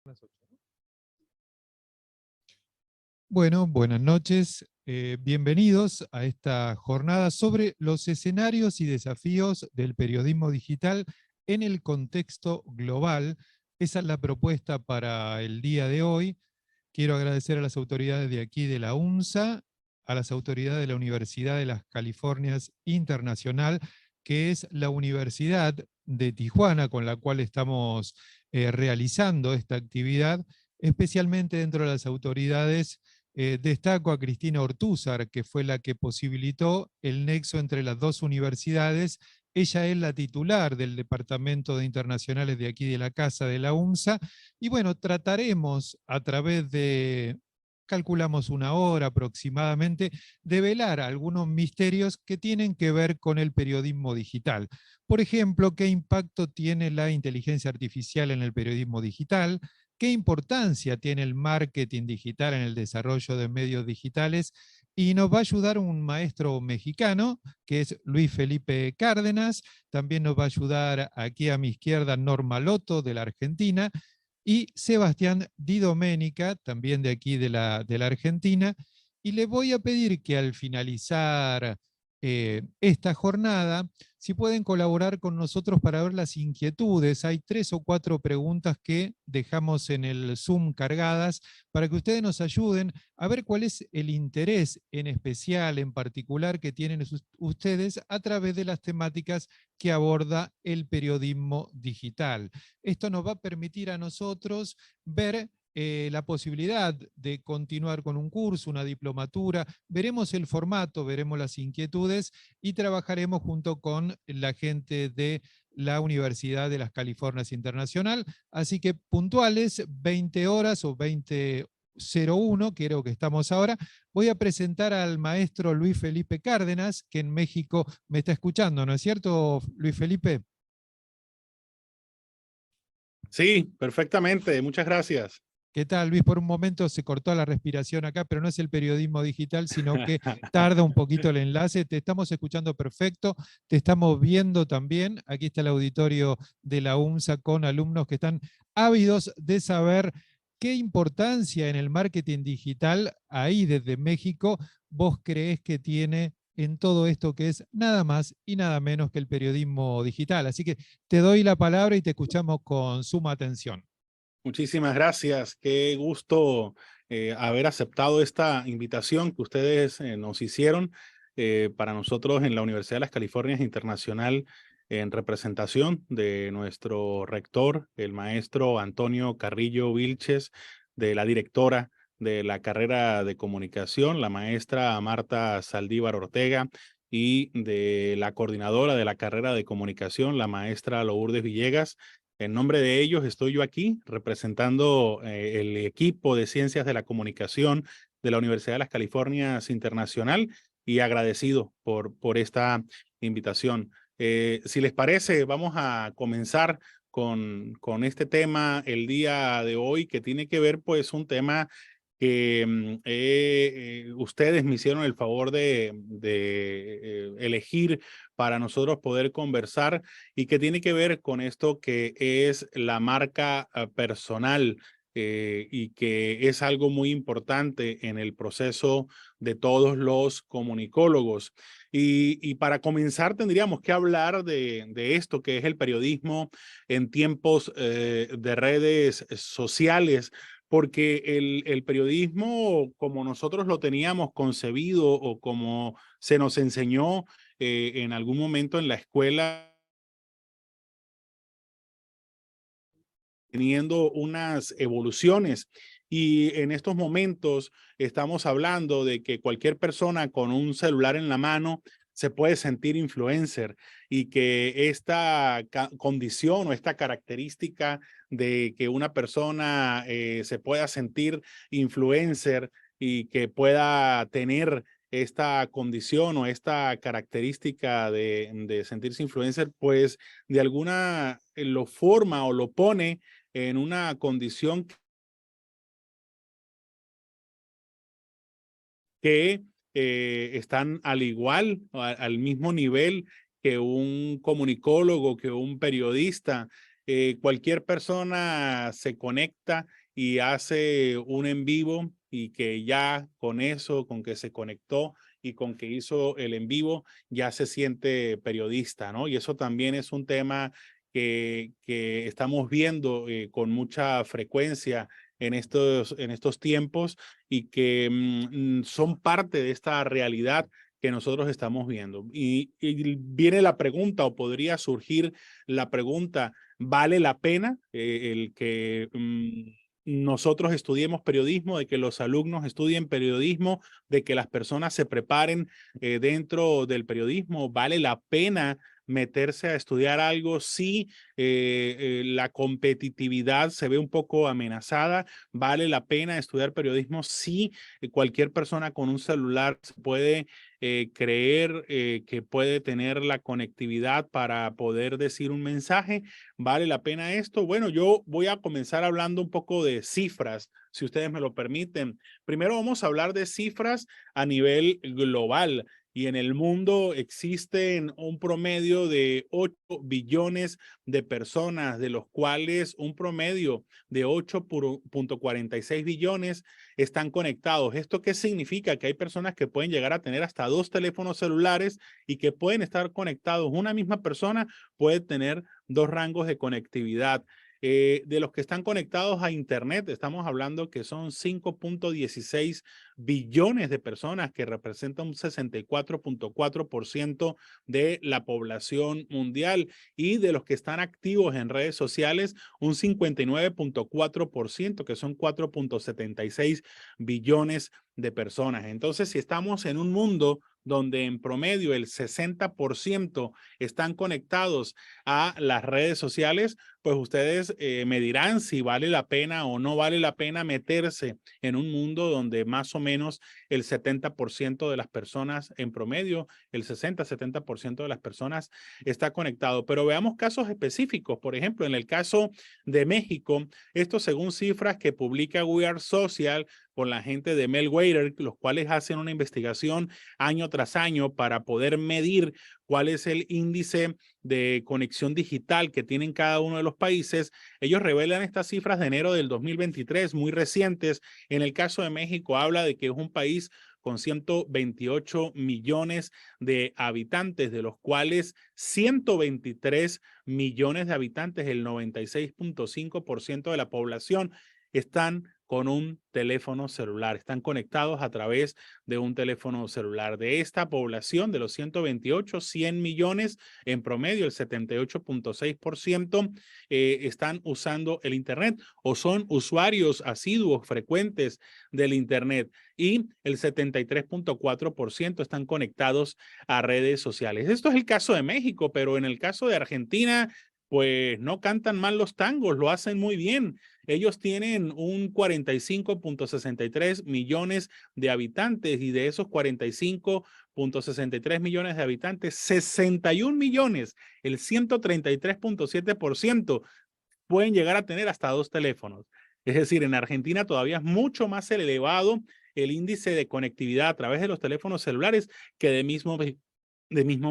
Las 8, ¿no? Bueno, buenas noches. Bienvenidos a esta jornada sobre los escenarios y desafíos del periodismo digital en el contexto global. Esa es la propuesta para el día de hoy. Quiero agradecer a las autoridades de aquí de la UNSA, a las autoridades de la Universidad de las Californias Internacional, que es la Universidad de Tijuana con la cual estamos realizando esta actividad, especialmente dentro de las autoridades. Destaco a Cristina Ortúzar, que fue la que posibilitó el nexo entre las dos universidades. Ella es la titular del Departamento de Internacionales de aquí de la Casa de la UNSA. Y bueno, trataremos a través de, calculamos una hora aproximadamente, de velar algunos misterios que tienen que ver con el periodismo digital. Por ejemplo, ¿qué impacto tiene la inteligencia artificial en el periodismo digital? ¿Qué importancia tiene el marketing digital en el desarrollo de medios digitales? Y nos va a ayudar un maestro mexicano, que es Luis Felipe Cárdenas. También nos va a ayudar aquí a mi izquierda Norma Loto, de la Argentina, y Sebastián Di Domenica, también de aquí de la Argentina. Y le voy a pedir que al finalizar esta jornada, si pueden colaborar con nosotros para ver las inquietudes. Hay 3 o 4 preguntas que dejamos en el Zoom cargadas para que ustedes nos ayuden a ver cuál es el interés en especial, en particular, que tienen ustedes a través de las temáticas que aborda el periodismo digital. Esto nos va a permitir a nosotros ver la posibilidad de continuar con un curso, una diplomatura. Veremos el formato, veremos las inquietudes y trabajaremos junto con la gente de la Universidad de las Californias Internacional. Así que puntuales, 20 horas o 20:01, creo que estamos ahora, voy a presentar al maestro Luis Felipe Cárdenas, que en México me está escuchando, ¿no es cierto, Luis Felipe? Sí, perfectamente. Muchas gracias. ¿Qué tal, Luis? Por un momento se cortó la respiración acá, pero no es el periodismo digital, sino que tarda un poquito el enlace. Te estamos escuchando perfecto, te estamos viendo también. Aquí está el auditorio de la UNSA con alumnos que están ávidos de saber qué importancia en el marketing digital, ahí desde México, vos creés que tiene en todo esto que es nada más y nada menos que el periodismo digital. Así que te doy la palabra y te escuchamos con suma atención. Muchísimas gracias. Qué gusto haber aceptado esta invitación que ustedes nos hicieron para nosotros en la Universidad de las Californias Internacional, en representación de nuestro rector, el maestro Antonio Carrillo Vilches, de la directora de la carrera de comunicación, la maestra Marta Saldívar Ortega, y de la coordinadora de la carrera de comunicación, la maestra Lourdes Villegas. En nombre de ellos estoy yo aquí representando el equipo de Ciencias de la Comunicación de la Universidad de las Californias Internacional y agradecido por esta invitación. Si les parece, vamos a comenzar con este tema el día de hoy, que tiene que ver pues un tema que ustedes me hicieron el favor de elegir para nosotros poder conversar, y que tiene que ver con esto que es la marca personal, y que es algo muy importante en el proceso de todos los comunicólogos. Y para comenzar tendríamos que hablar de esto que es el periodismo en tiempos de redes sociales, porque el periodismo, como nosotros lo teníamos concebido o como se nos enseñó en algún momento en la escuela, teniendo unas evoluciones, y en estos momentos estamos hablando de que cualquier persona con un celular en la mano se puede sentir influencer, y que esta condición o esta característica de que una persona se pueda sentir influencer y que pueda tener esta condición o esta característica de sentirse influencer, pues de alguna lo forma o lo pone en una condición que están al igual, al mismo nivel que un comunicólogo, que un periodista, cualquier persona se conecta y hace un en vivo y que ya con eso, con que se conectó y con que hizo el en vivo, ya se siente periodista, ¿no? Y eso también es un tema que estamos viendo con mucha frecuencia en estos tiempos y que son parte de esta realidad que nosotros estamos viendo. Y viene la pregunta, o podría surgir la pregunta, ¿vale la pena el que nosotros estudiemos periodismo, de que los alumnos estudien periodismo, de que las personas se preparen dentro del periodismo? ¿Vale la pena meterse a estudiar algo si la competitividad se ve un poco amenazada? ¿Vale la pena estudiar periodismo si cualquier persona con un celular puede creer que puede tener la conectividad para poder decir un mensaje? ¿Vale la pena esto? Bueno, yo voy a comenzar hablando un poco de cifras, si ustedes me lo permiten. Primero vamos a hablar de cifras a nivel global. Y en el mundo existen un promedio de 8 billones de personas, de los cuales un promedio de 8.46 billones están conectados. ¿Esto qué significa? Que hay personas que pueden llegar a tener hasta 2 teléfonos celulares y que pueden estar conectados. Una misma persona puede tener 2 rangos de conectividad. De los que están conectados a Internet, estamos hablando que son 5.16 billones de personas, que representan un 64.4% de la población mundial, y de los que están activos en redes sociales, un 59.4%, que son 4.76 billones de personas. Entonces, si estamos en un mundo donde en promedio el 60% están conectados a las redes sociales, pues ustedes me dirán si vale la pena o no vale la pena meterse en un mundo donde más o menos el 70% de las personas, en promedio, el 60-70% de las personas está conectado. Pero veamos casos específicos. Por ejemplo, en el caso de México, esto según cifras que publica We Are Social con la gente de Meltwater, los cuales hacen una investigación año tras año para poder medir cuál es el índice de conexión digital que tienen cada uno de los países. Ellos revelan estas cifras de enero del 2023, muy recientes. En el caso de México habla de que es un país con 128 millones de habitantes, de los cuales 123 millones de habitantes, el 96.5% de la población, están con un teléfono celular, están conectados a través de un teléfono celular. De esta población, de los 128, 100 millones, en promedio el 78.6% están usando el Internet o son usuarios asiduos, frecuentes del Internet, y el 73.4% están conectados a redes sociales. Esto es el caso de México, pero en el caso de Argentina, pues no cantan mal los tangos, lo hacen muy bien. Ellos tienen un 45.63 millones de habitantes, y de esos 45.63 millones de habitantes, 61 millones, el 133.7%, pueden llegar a tener hasta 2 teléfonos. Es decir, en Argentina todavía es mucho más elevado el índice de conectividad a través de los teléfonos celulares que de mismo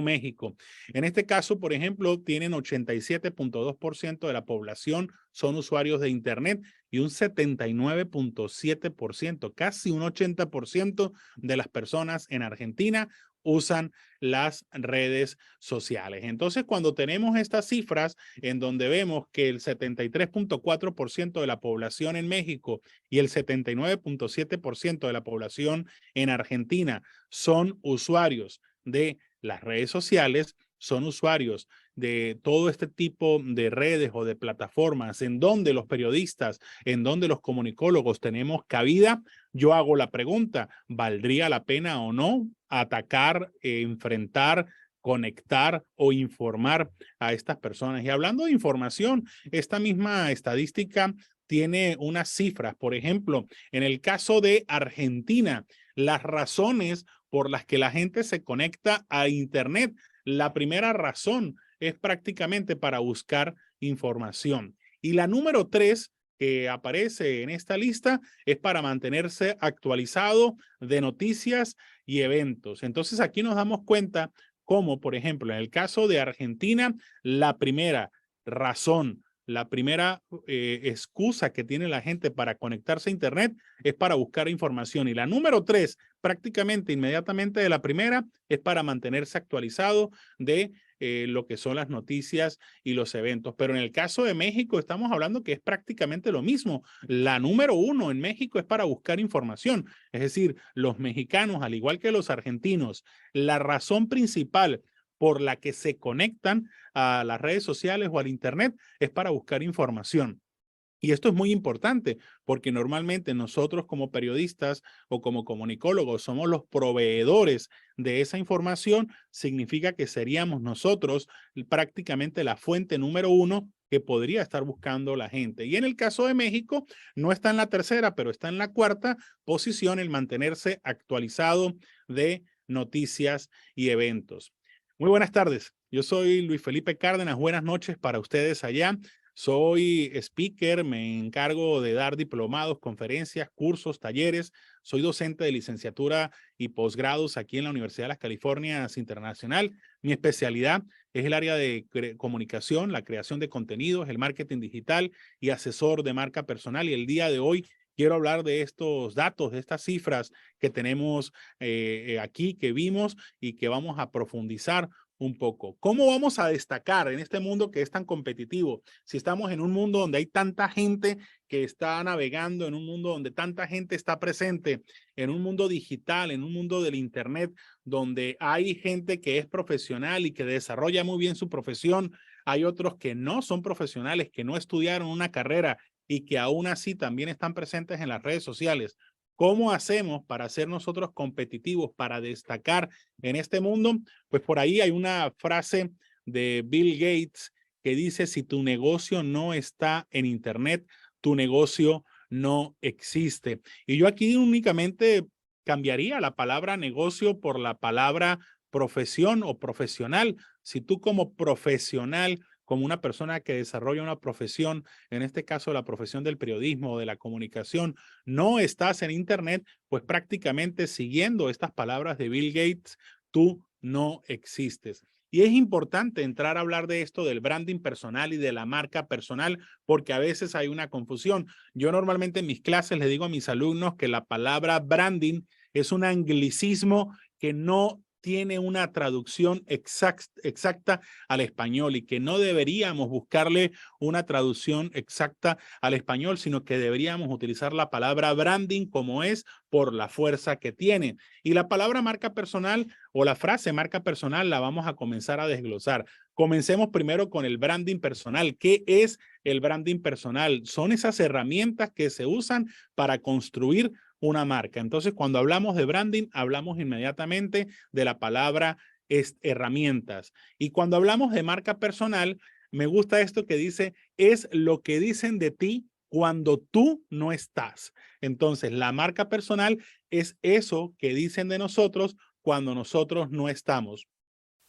México. En este caso, por ejemplo, tienen 87.2% de la población son usuarios de Internet, y un 79.7%, casi un 80% de las personas en Argentina usan las redes sociales. Entonces, cuando tenemos estas cifras en donde vemos que el 73.4% de la población en México y el 79.7% de la población en Argentina son usuarios de las redes sociales, son usuarios de todo este tipo de redes o de plataformas en donde los periodistas, en donde los comunicólogos tenemos cabida, yo hago la pregunta, ¿valdría la pena o no atacar, enfrentar, conectar o informar a estas personas? Y hablando de información, esta misma estadística tiene unas cifras. Por ejemplo, en el caso de Argentina, las razones por las que la gente se conecta a Internet, la primera razón es prácticamente para buscar información. Y la número 3 que aparece en esta lista es para mantenerse actualizado de noticias y eventos. Entonces aquí nos damos cuenta cómo, por ejemplo, en el caso de Argentina, la primera razón La primera excusa que tiene la gente para conectarse a Internet es para buscar información. Y la número 3, prácticamente inmediatamente de la primera, es para mantenerse actualizado de lo que son las noticias y los eventos. Pero en el caso de México estamos hablando que es prácticamente lo mismo. La número 1 en México es para buscar información. Es decir, los mexicanos, al igual que los argentinos, la razón principal por la que se conectan a las redes sociales o al Internet es para buscar información. Y esto es muy importante porque normalmente nosotros como periodistas o como comunicólogos somos los proveedores de esa información. Significa que seríamos nosotros prácticamente la fuente número 1 que podría estar buscando la gente. Y en el caso de México, no está en la tercera, pero está en la cuarta posición el mantenerse actualizado de noticias y eventos. Muy buenas tardes. Yo soy Luis Felipe Cárdenas. Buenas noches para ustedes allá. Soy speaker, me encargo de dar diplomados, conferencias, cursos, talleres. Soy docente de licenciatura y posgrados aquí en la Universidad de las Californias Internacional. Mi especialidad es el área de comunicación, la creación de contenidos, el marketing digital y asesor de marca personal. Y el día de hoy quiero hablar de estos datos, de estas cifras que tenemos aquí, que vimos y que vamos a profundizar un poco. ¿Cómo vamos a destacar en este mundo que es tan competitivo? Si estamos en un mundo donde hay tanta gente que está navegando, en un mundo donde tanta gente está presente, en un mundo digital, en un mundo del Internet, donde hay gente que es profesional y que desarrolla muy bien su profesión, hay otros que no son profesionales, que no estudiaron una carrera y que aún así también están presentes en las redes sociales. ¿Cómo hacemos para ser nosotros competitivos, para destacar en este mundo? Pues por ahí hay una frase de Bill Gates que dice, si tu negocio no está en Internet, tu negocio no existe. Y yo aquí únicamente cambiaría la palabra negocio por la palabra profesión o profesional. Si tú como profesional, como una persona que desarrolla una profesión, en este caso la profesión del periodismo o de la comunicación, no estás en Internet, pues prácticamente siguiendo estas palabras de Bill Gates, tú no existes. Y es importante entrar a hablar de esto, del branding personal y de la marca personal, porque a veces hay una confusión. Yo normalmente en mis clases le digo a mis alumnos que la palabra branding es un anglicismo que no tiene una traducción exacta al español y que no deberíamos buscarle una traducción exacta al español, sino que deberíamos utilizar la palabra branding como es por la fuerza que tiene. Y la palabra marca personal o la frase marca personal la vamos a comenzar a desglosar. Comencemos primero con el branding personal. ¿Qué es el branding personal? Son esas herramientas que se usan para construir una marca. Entonces, cuando hablamos de branding, hablamos inmediatamente de la palabra herramientas. Y cuando hablamos de marca personal, me gusta esto que dice, es lo que dicen de ti cuando tú no estás. Entonces, la marca personal es eso que dicen de nosotros cuando nosotros no estamos.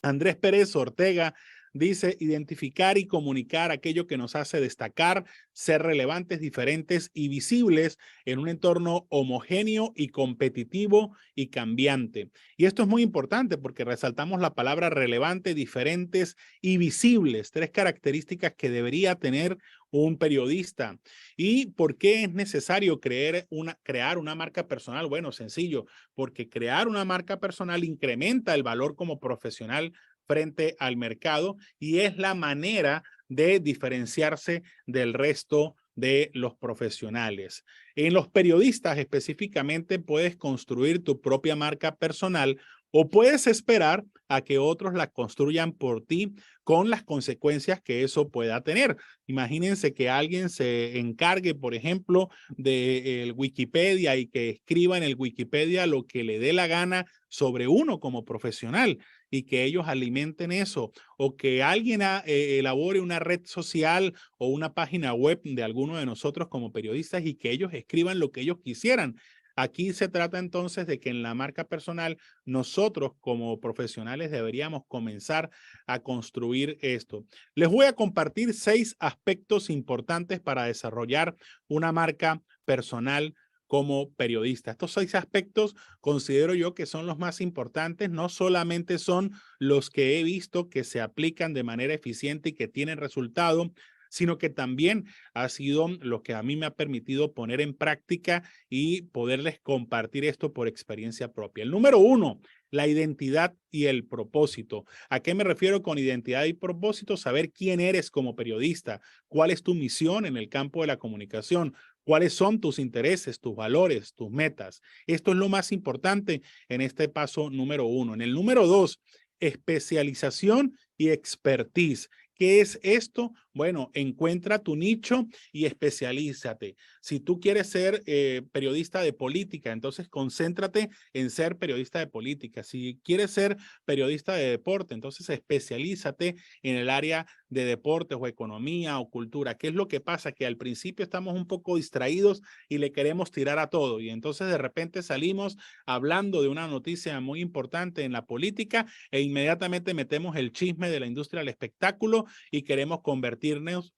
Andrés Pérez Ortega dice identificar y comunicar aquello que nos hace destacar, ser relevantes, diferentes y visibles en un entorno homogéneo y competitivo y cambiante. Y esto es muy importante porque resaltamos la palabra relevante, diferentes y visibles, 3 características que debería tener un periodista. ¿Y por qué es necesario crear una marca personal? Bueno, sencillo, porque crear una marca personal incrementa el valor como profesional frente al mercado y es la manera de diferenciarse del resto de los profesionales. En los periodistas específicamente puedes construir tu propia marca personal o puedes esperar a que otros la construyan por ti con las consecuencias que eso pueda tener. Imagínense que alguien se encargue, por ejemplo, de Wikipedia y que escriba en el Wikipedia lo que le dé la gana sobre uno como profesional y que ellos alimenten eso, o que alguien elabore una red social o una página web de alguno de nosotros como periodistas y que ellos escriban lo que ellos quisieran. Aquí se trata entonces de que en la marca personal nosotros como profesionales deberíamos comenzar a construir esto. Les voy a compartir 6 aspectos importantes para desarrollar una marca personal como periodista. Estos 6 aspectos considero yo que son los más importantes, no solamente son los que he visto que se aplican de manera eficiente y que tienen resultado, sino que también ha sido lo que a mí me ha permitido poner en práctica y poderles compartir esto por experiencia propia. El número 1, la identidad y el propósito. ¿A qué me refiero con identidad y propósito? Saber quién eres como periodista, cuál es tu misión en el campo de la comunicación, cuáles son tus intereses, tus valores, tus metas. Esto es lo más importante en este paso número 1. En el número 2, especialización y expertise. ¿Qué es esto? Bueno, encuentra tu nicho y especialízate. Si tú quieres ser periodista de política, entonces concéntrate en ser periodista de política. Si quieres ser periodista de deporte, entonces especialízate en el área de deportes o economía o cultura. ¿Qué es lo que pasa? Que al principio estamos un poco distraídos y le queremos tirar a todo. Y entonces de repente salimos hablando de una noticia muy importante en la política e inmediatamente metemos el chisme de la industria del espectáculo y queremos convertirnos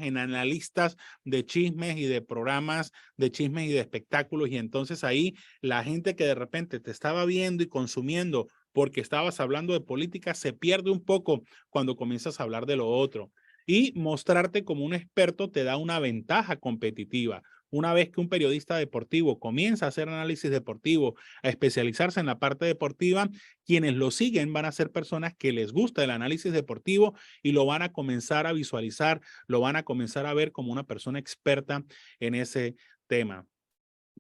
en analistas de chismes y de programas de chismes y de espectáculos. Y entonces ahí la gente que de repente te estaba viendo y consumiendo porque estabas hablando de política se pierde un poco cuando comienzas a hablar de lo otro. Y mostrarte como un experto te da una ventaja competitiva. Una vez que un periodista deportivo comienza a hacer análisis deportivo, a especializarse en la parte deportiva, quienes lo siguen van a ser personas que les gusta el análisis deportivo y lo van a comenzar a visualizar, lo van a comenzar a ver como una persona experta en ese tema.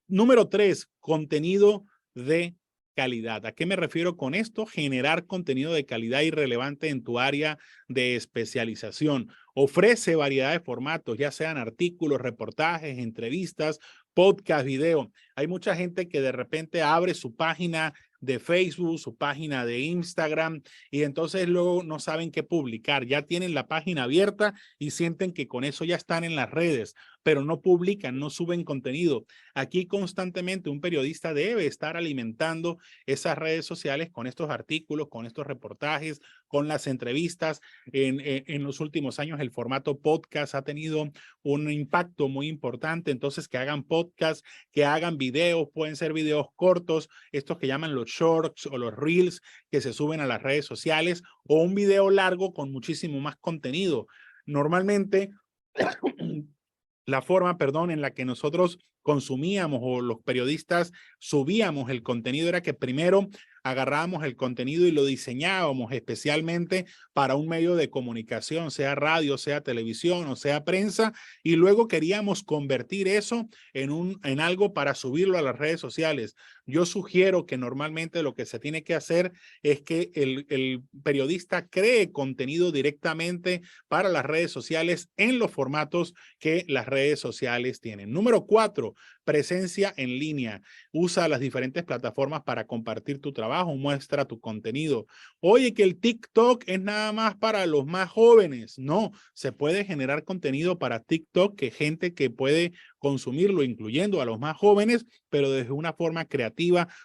Número 3, contenido de calidad. ¿A qué me refiero con esto? Generar contenido de calidad y relevante en tu área de especialización. Ofrece variedad de formatos, ya sean artículos, reportajes, entrevistas, podcast, video. Hay mucha gente que de repente abre su página de Facebook, su página de Instagram y entonces luego no saben qué publicar. Ya tienen la página abierta y sienten que con eso ya están en las redes, pero no publican, no suben contenido. Aquí constantemente un periodista debe estar alimentando esas redes sociales con estos artículos, con estos reportajes, con las entrevistas. En los últimos años el formato podcast ha tenido un impacto muy importante, entonces que hagan podcast, que hagan videos, pueden ser videos cortos, estos que llaman los shorts o los reels que se suben a las redes sociales, o un video largo con muchísimo más contenido. Normalmente la forma, perdón, en la que nosotros consumíamos o los periodistas subíamos el contenido era que primero agarrábamos el contenido y lo diseñábamos especialmente para un medio de comunicación, sea radio, sea televisión o sea prensa, y luego queríamos convertir eso en algo para subirlo a las redes sociales. Yo sugiero que normalmente lo que se tiene que hacer es que el periodista cree contenido directamente para las redes sociales en los formatos que las redes sociales tienen. Número 4, presencia en línea. Usa las diferentes plataformas para compartir tu trabajo, muestra tu contenido. Oye, que el TikTok es nada más para los más jóvenes. No, se puede generar contenido para TikTok que gente que puede consumirlo, incluyendo a los más jóvenes, pero desde una forma creativa,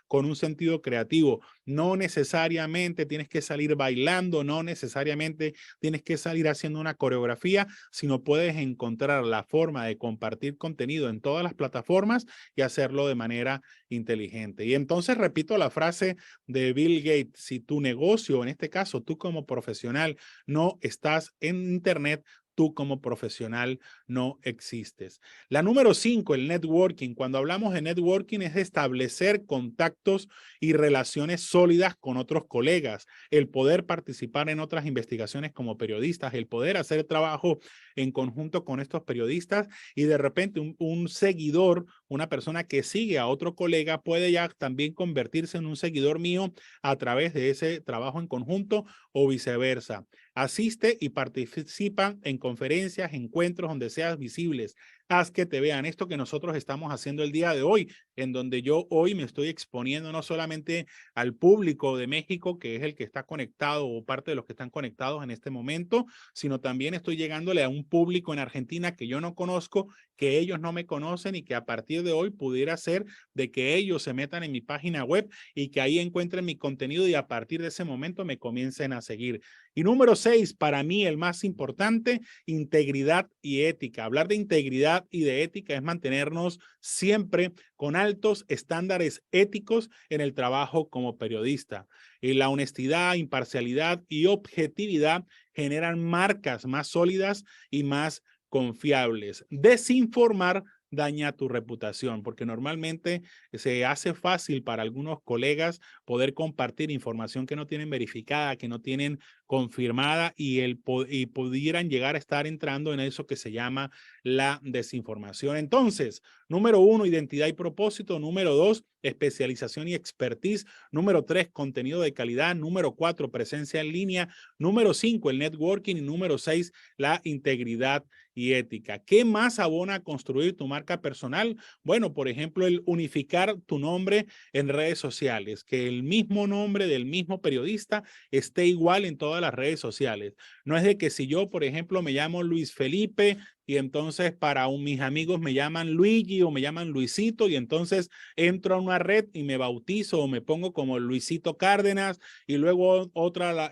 con un sentido creativo. No necesariamente tienes que salir bailando, no necesariamente tienes que salir haciendo una coreografía, sino puedes encontrar la forma de compartir contenido en todas las plataformas y hacerlo de manera inteligente. Y entonces repito la frase de Bill Gates: si tu negocio, en este caso tú como profesional, no estás en Internet, tú como profesional no existes. La número 5, el networking. Cuando hablamos de networking es establecer contactos y relaciones sólidas con otros colegas, el poder participar en otras investigaciones como periodistas, el poder hacer trabajo en conjunto con estos periodistas y de repente un seguidor, una persona que sigue a otro colega puede ya también convertirse en un seguidor mío a través de ese trabajo en conjunto o viceversa. Asiste y participa en conferencias, encuentros donde seas visibles. Haz que te vean. Esto que nosotros estamos haciendo el día de hoy, en donde yo hoy me estoy exponiendo no solamente al público de México, que es el que está conectado o parte de los que están conectados en este momento, sino también estoy llegándole a un público en Argentina que yo no conozco, que ellos no me conocen y que a partir de hoy pudiera ser de que ellos se metan en mi página web y que ahí encuentren mi contenido y a partir de ese momento me comiencen a seguir. Y número 6, para mí el más importante, integridad y ética. Hablar de integridad y de ética es mantenernos siempre con altos estándares éticos en el trabajo como periodista. Y la honestidad, imparcialidad y objetividad generan marcas más sólidas y más confiables. Desinformar daña tu reputación, porque normalmente se hace fácil para algunos colegas poder compartir información que no tienen verificada, que no tienen confirmada y pudieran llegar a estar entrando en eso que se llama la desinformación. Entonces, número 1, identidad y propósito. Número 2, especialización y expertise. Número 3, contenido de calidad. Número 4, presencia en línea. Número 5, el networking. Y número 6, la integridad y ética. ¿Qué más abona a construir tu marca personal? Bueno, por ejemplo, el unificar tu nombre en redes sociales, que el mismo nombre del mismo periodista esté igual en todas las redes sociales. No es de que si yo, por ejemplo, me llamo Luis Felipe y entonces para mis amigos me llaman Luigi o me llaman Luisito y entonces entro a una red y me bautizo o me pongo como Luisito Cárdenas y luego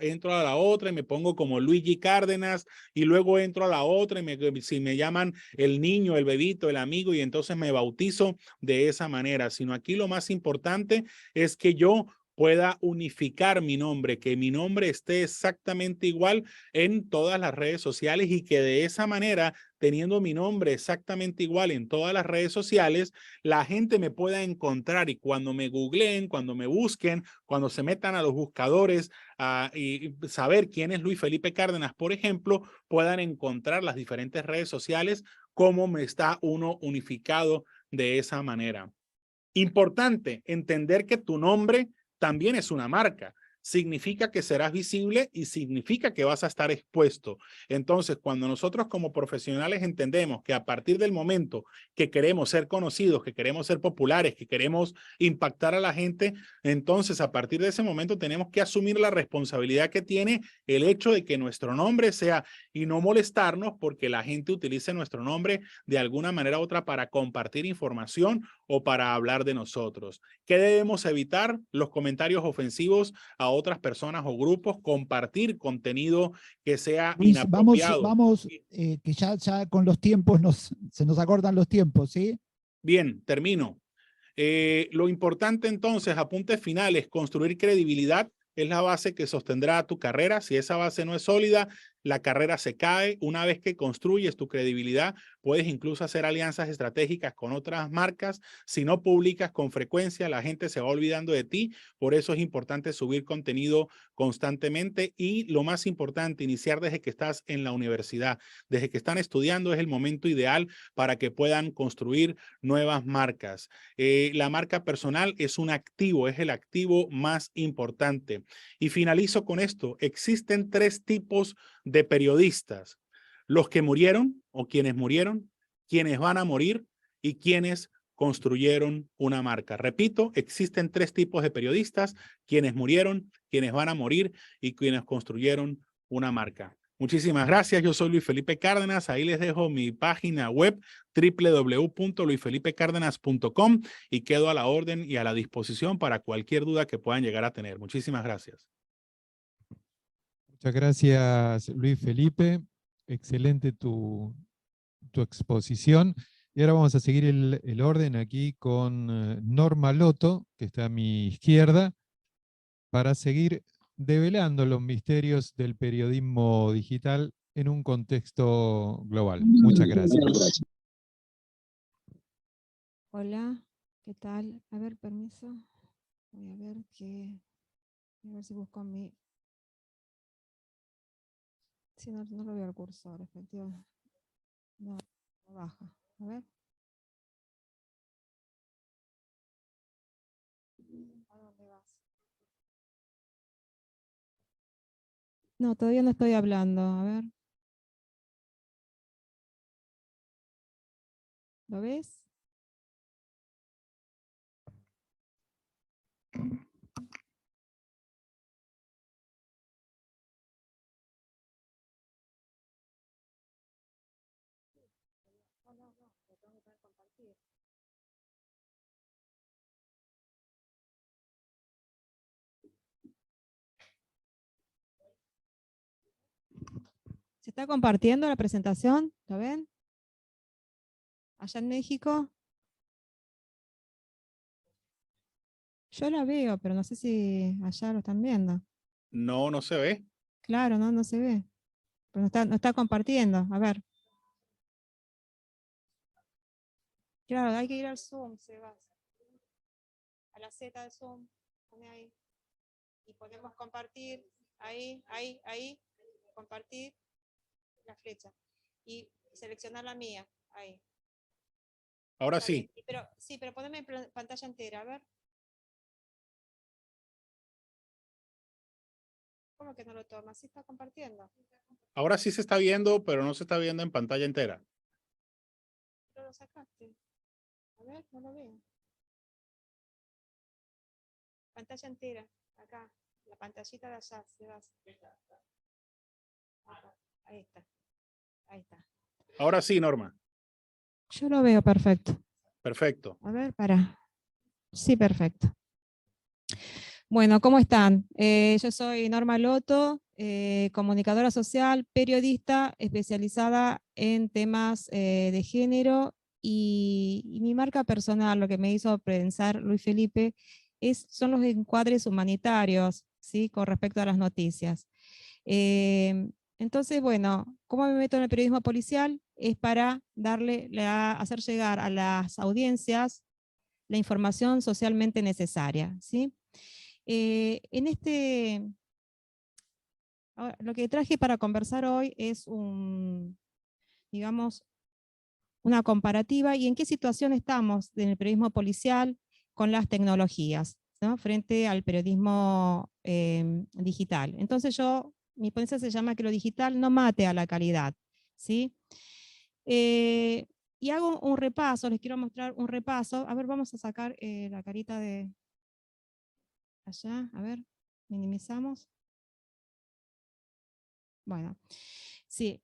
entro a la otra y me pongo como Luigi Cárdenas y luego entro a la otra y si me llaman el niño, el bebito, el amigo y entonces me bautizo de esa manera, sino aquí lo más importante es que yo pueda unificar mi nombre, que mi nombre esté exactamente igual en todas las redes sociales y que de esa manera, teniendo mi nombre exactamente igual en todas las redes sociales, la gente me pueda encontrar y cuando me googleen, cuando me busquen, cuando se metan a los buscadores y saber quién es Luis Felipe Cárdenas, por ejemplo, puedan encontrar las diferentes redes sociales, cómo me está uno unificado de esa manera. Importante entender que tu nombre también es una marca. Significa que serás visible y significa que vas a estar expuesto. Entonces, cuando nosotros como profesionales entendemos que a partir del momento que queremos ser conocidos, que queremos ser populares, que queremos impactar a la gente, entonces a partir de ese momento tenemos que asumir la responsabilidad que tiene el hecho de que nuestro nombre sea y no molestarnos porque la gente utilice nuestro nombre de alguna manera u otra para compartir información o para hablar de nosotros. ¿Qué debemos evitar? Los comentarios ofensivos a otras personas o grupos, compartir contenido que sea Luis, inapropiado. que ya con los tiempos se nos acortan los tiempos, ¿sí? Bien, termino. Lo importante entonces, apuntes finales, construir credibilidad es la base que sostendrá tu carrera. Si esa base no es sólida, la carrera se cae. Una vez que construyes tu credibilidad, puedes incluso hacer alianzas estratégicas con otras marcas. Si no publicas con frecuencia, la gente se va olvidando de ti. Por eso es importante subir contenido constantemente y lo más importante, iniciar desde que estás en la universidad. Desde que están estudiando es el momento ideal para que puedan construir nuevas marcas. La marca personal es un activo, es el activo más importante. Y finalizo con esto. Existen 3 tipos de periodistas: los que murieron o quienes murieron, quienes van a morir y quienes construyeron una marca. Repito, existen 3 tipos de periodistas: quienes murieron, quienes van a morir y quienes construyeron una marca. Muchísimas gracias. Yo soy Luis Felipe Cárdenas. Ahí les dejo mi página web www.luisfelipecardenas.com y quedo a la orden y a la disposición para cualquier duda que puedan llegar a tener. Muchísimas gracias. Muchas gracias, Luis Felipe. Excelente tu exposición. Y ahora vamos a seguir el orden aquí con Norma Loto, que está a mi izquierda, para seguir develando los misterios del periodismo digital en un contexto global. Muchas gracias. Hola, ¿qué tal? A ver, permiso. Voy a ver a ver si busco mi. Si no, no lo veo el cursor, efectivamente. No, no baja. A ver. ¿A dónde vas? No, todavía no estoy hablando. A ver. ¿Lo ves? No, lo tengo que compartir. ¿Se está compartiendo la presentación? ¿Lo ven? Allá en México. Yo la veo, pero no sé si allá lo están viendo. No, no se ve. Claro, no se ve. Pero no está compartiendo. A ver. Claro, hay que ir al Zoom, Sebas. A la Z de Zoom. Pone ahí. Y podemos compartir. Ahí. Compartir la flecha. Y seleccionar la mía. Ahí. Ahora Está sí. bien. Pero poneme en pantalla entera, a ver. ¿Cómo que no lo toma? ¿Sí está compartiendo? Ahora sí se está viendo, pero no se está viendo en pantalla entera. ¿Pero lo sacaste? A ver, no lo veo. Pantalla entera, acá. La pantallita de allá, Sebas. Acá. Ahí está. Ahí está. Ahora sí, Norma. Yo lo veo perfecto. Perfecto. A ver, para. Sí, perfecto. Bueno, ¿cómo están? Yo soy Norma Loto, comunicadora social, periodista especializada en temas de género y mi marca personal, lo que me hizo pensar Luis Felipe, son los encuadres humanitarios, ¿sí? Con respecto a las noticias. Entonces, bueno, ¿cómo me meto en el periodismo policial? Es para hacer llegar a las audiencias la información socialmente necesaria, ¿sí? Ahora, lo que traje para conversar hoy es digamos, una comparativa y en qué situación estamos en el periodismo policial con las tecnologías, ¿no? Frente al periodismo digital. Entonces mi ponencia se llama que lo digital no mate a la calidad, ¿sí? Y hago un repaso, les quiero mostrar un repaso. A ver, vamos a sacar la carita de allá, a ver, minimizamos. Bueno, sí.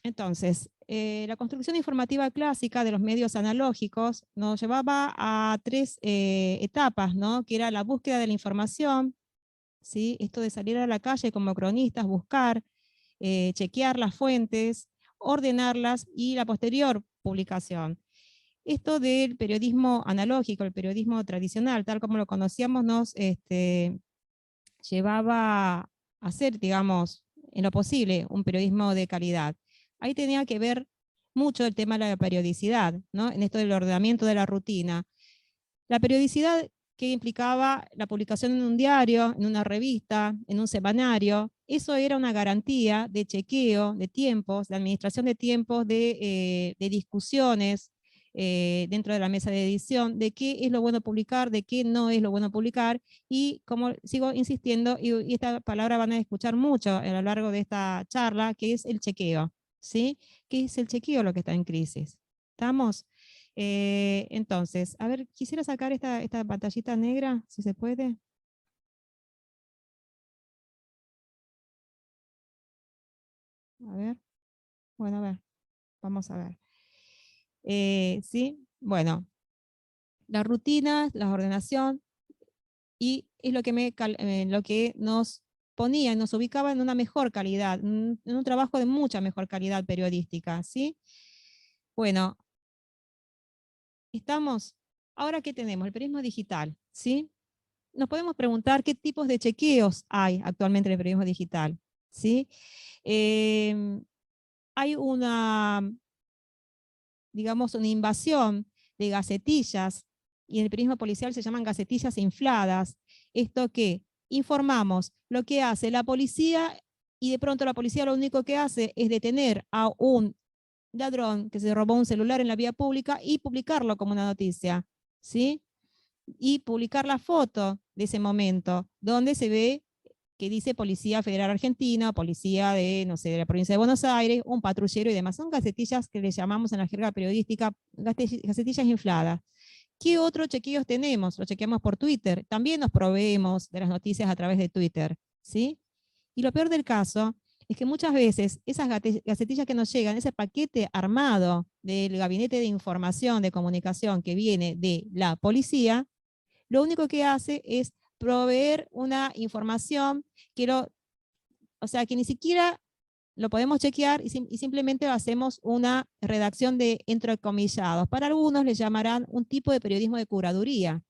Entonces, la construcción informativa clásica de los medios analógicos nos llevaba a tres etapas, ¿no? Que era la búsqueda de la información, ¿sí? Esto de salir a la calle como cronistas, buscar, chequear las fuentes, ordenarlas y la posterior publicación. Esto del periodismo analógico, el periodismo tradicional, tal como lo conocíamos, nos llevaba a hacer, digamos, en lo posible, un periodismo de calidad. Ahí tenía que ver mucho el tema de la periodicidad, ¿no? En esto del ordenamiento de la rutina. La periodicidad que implicaba la publicación en un diario, en una revista, en un semanario, eso era una garantía de chequeo de tiempos, de administración de tiempos, de discusiones dentro de la mesa de edición, de qué es lo bueno publicar, de qué no es lo bueno publicar, y como sigo insistiendo, y esta palabra van a escuchar mucho a lo largo de esta charla, que es el chequeo, ¿sí? ¿Qué es el chequeo lo que está en crisis? ¿Estamos? Entonces, a ver, quisiera sacar esta pantallita negra, si se puede. A ver, bueno, a ver, vamos a ver. Sí, bueno, las rutinas, la ordenación, y es lo que nos ponía, nos ubicaba en una mejor calidad, en un trabajo de mucha mejor calidad periodística, ¿sí? Bueno, ahora ¿qué tenemos? El periodismo digital, ¿sí? Nos podemos preguntar qué tipos de chequeos hay actualmente en el periodismo digital, ¿sí? Hay digamos, una invasión de gacetillas, y en el periodismo policial se llaman gacetillas infladas. Esto que informamos lo que hace la policía, y de pronto la policía lo único que hace es detener a un ladrón que se robó un celular en la vía pública y publicarlo como una noticia, ¿sí? Y publicar la foto de ese momento, donde se ve que dice Policía Federal Argentina, policía de, no sé, de la provincia de Buenos Aires, un patrullero y demás. Son gacetillas que le llamamos en la jerga periodística gacetillas infladas. ¿Qué otros chequeos tenemos? Los chequeamos por Twitter. También nos proveemos de las noticias a través de Twitter, ¿sí? Y lo peor del caso es que muchas veces esas gacetillas que nos llegan, ese paquete armado del gabinete de información, de comunicación que viene de la policía, lo único que hace es proveer una información o sea, que ni siquiera lo podemos chequear, y simplemente hacemos una redacción de entrecomillados. Para algunos le llamarán un tipo de periodismo de curaduría.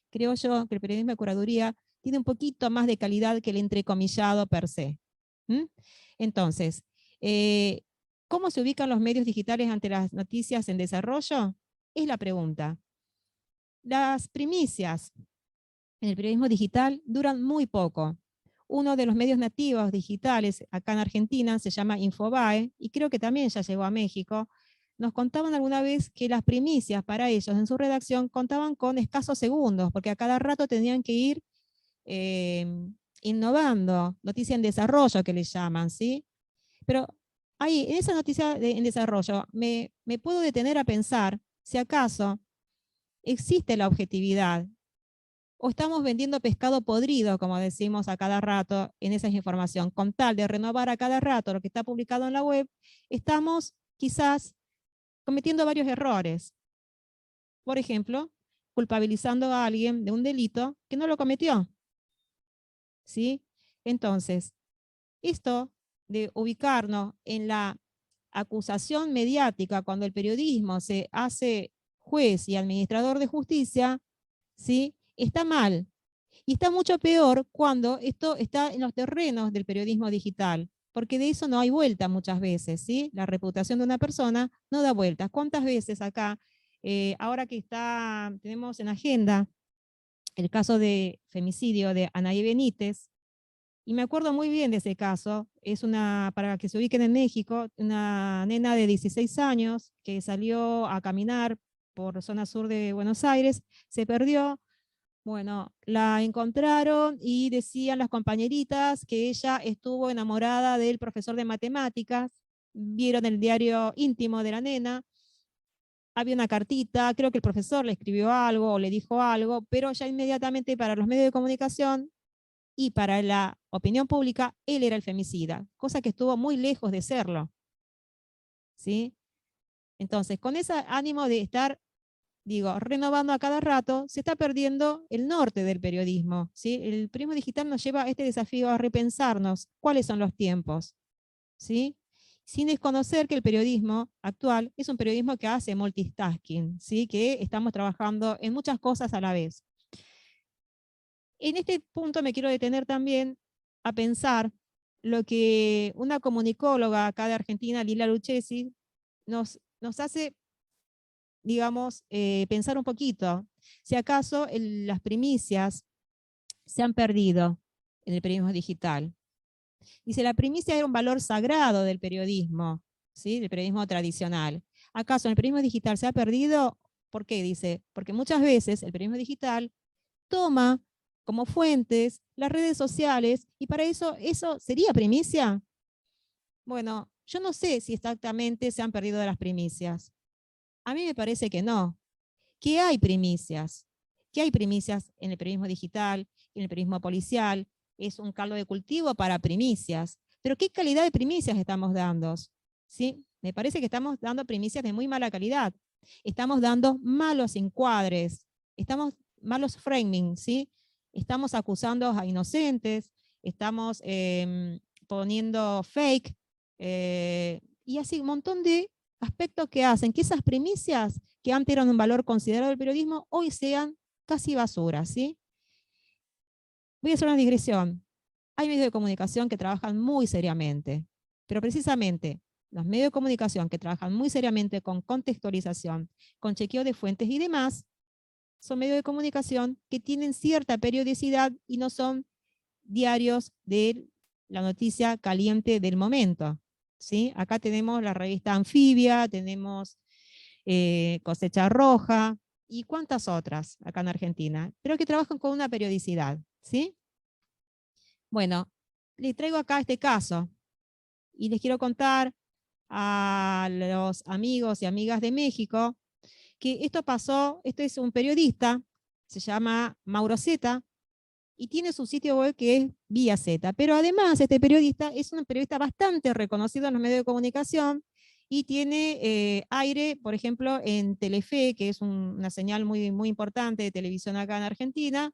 Creo yo que el periodismo de curaduría tiene un poquito más de calidad que el entrecomillado per se. ¿Mm? Entonces, ¿cómo se ubican los medios digitales ante las noticias en desarrollo? Es la pregunta. Las primicias en el periodismo digital duran muy poco. Uno de los medios nativos digitales acá en Argentina se llama Infobae, y creo que también ya llegó a México. Nos contaban alguna vez que las primicias para ellos en su redacción contaban con escasos segundos, porque a cada rato tenían que ir innovando, noticia en desarrollo que le llaman, ¿sí? Pero ahí, en esa noticia en desarrollo, me puedo detener a pensar si acaso existe la objetividad o estamos vendiendo pescado podrido, como decimos a cada rato en esa información. Con tal de renovar a cada rato lo que está publicado en la web, estamos quizás cometiendo varios errores. Por ejemplo, culpabilizando a alguien de un delito que no lo cometió. ¿Sí? Entonces, esto de ubicarnos en la acusación mediática cuando el periodismo se hace juez y administrador de justicia, ¿sí? Está mal. Y está mucho peor cuando esto está en los terrenos del periodismo digital, porque de eso no hay vuelta muchas veces, ¿sí? La reputación de una persona no da vueltas. ¿Cuántas veces acá, ahora que tenemos en agenda el caso de femicidio de Anaí Benítez, y me acuerdo muy bien de ese caso, es para que se ubiquen en México, una nena de 16 años que salió a caminar por zona sur de Buenos Aires, se perdió. Bueno, la encontraron y decían las compañeritas que ella estuvo enamorada del profesor de matemáticas, vieron el diario íntimo de la nena, había una cartita, creo que el profesor le escribió algo o le dijo algo, pero ya inmediatamente para los medios de comunicación y para la opinión pública, él era el femicida, cosa que estuvo muy lejos de serlo. ¿Sí? Entonces, con ese ánimo de estar, renovando a cada rato, se está perdiendo el norte del periodismo. ¿Sí? El periodismo digital nos lleva a este desafío a repensarnos cuáles son los tiempos. ¿Sí? Sin desconocer que el periodismo actual es un periodismo que hace multitasking, ¿sí? Que estamos trabajando en muchas cosas a la vez. En este punto me quiero detener también a pensar lo que una comunicóloga acá de Argentina, Lila Lucchesi, nos hace, pensar un poquito, si acaso las primicias se han perdido en el periodismo digital. Dice, la primicia era un valor sagrado del periodismo, ¿sí? Del periodismo tradicional. ¿Acaso en el periodismo digital se ha perdido? ¿Por qué? Dice, porque muchas veces el periodismo digital toma como fuentes las redes sociales, y para eso sería primicia. Bueno, yo no sé si exactamente se han perdido de las primicias. A mí me parece que no. ¿Qué hay primicias? ¿Qué hay primicias en el periodismo digital, en el periodismo policial? Es un caldo de cultivo para primicias. Pero ¿qué calidad de primicias estamos dando? ¿Sí? Me parece que estamos dando primicias de muy mala calidad. Estamos dando malos encuadres, malos framing, ¿sí? Estamos acusando a inocentes, estamos poniendo fake, y así un montón de aspectos que hacen que esas primicias que antes eran un valor considerado del periodismo, hoy sean casi basura, ¿sí? Voy a hacer una digresión. Hay medios de comunicación que trabajan muy seriamente, pero precisamente los medios de comunicación que trabajan muy seriamente con contextualización, con chequeo de fuentes y demás, son medios de comunicación que tienen cierta periodicidad y no son diarios de la noticia caliente del momento. ¿Sí? Acá tenemos la revista Anfibia, tenemos Cosecha Roja y cuántas otras acá en Argentina, pero que trabajan con una periodicidad. ¿Sí? Bueno, les traigo acá este caso y les quiero contar a los amigos y amigas de México que esto pasó. Este es un periodista, se llama Mauro Zeta, y tiene su sitio web que es Vía Z. Pero además este periodista es un periodista bastante reconocido en los medios de comunicación y tiene aire, por ejemplo, en Telefe, que es una señal muy, muy importante de televisión acá en Argentina,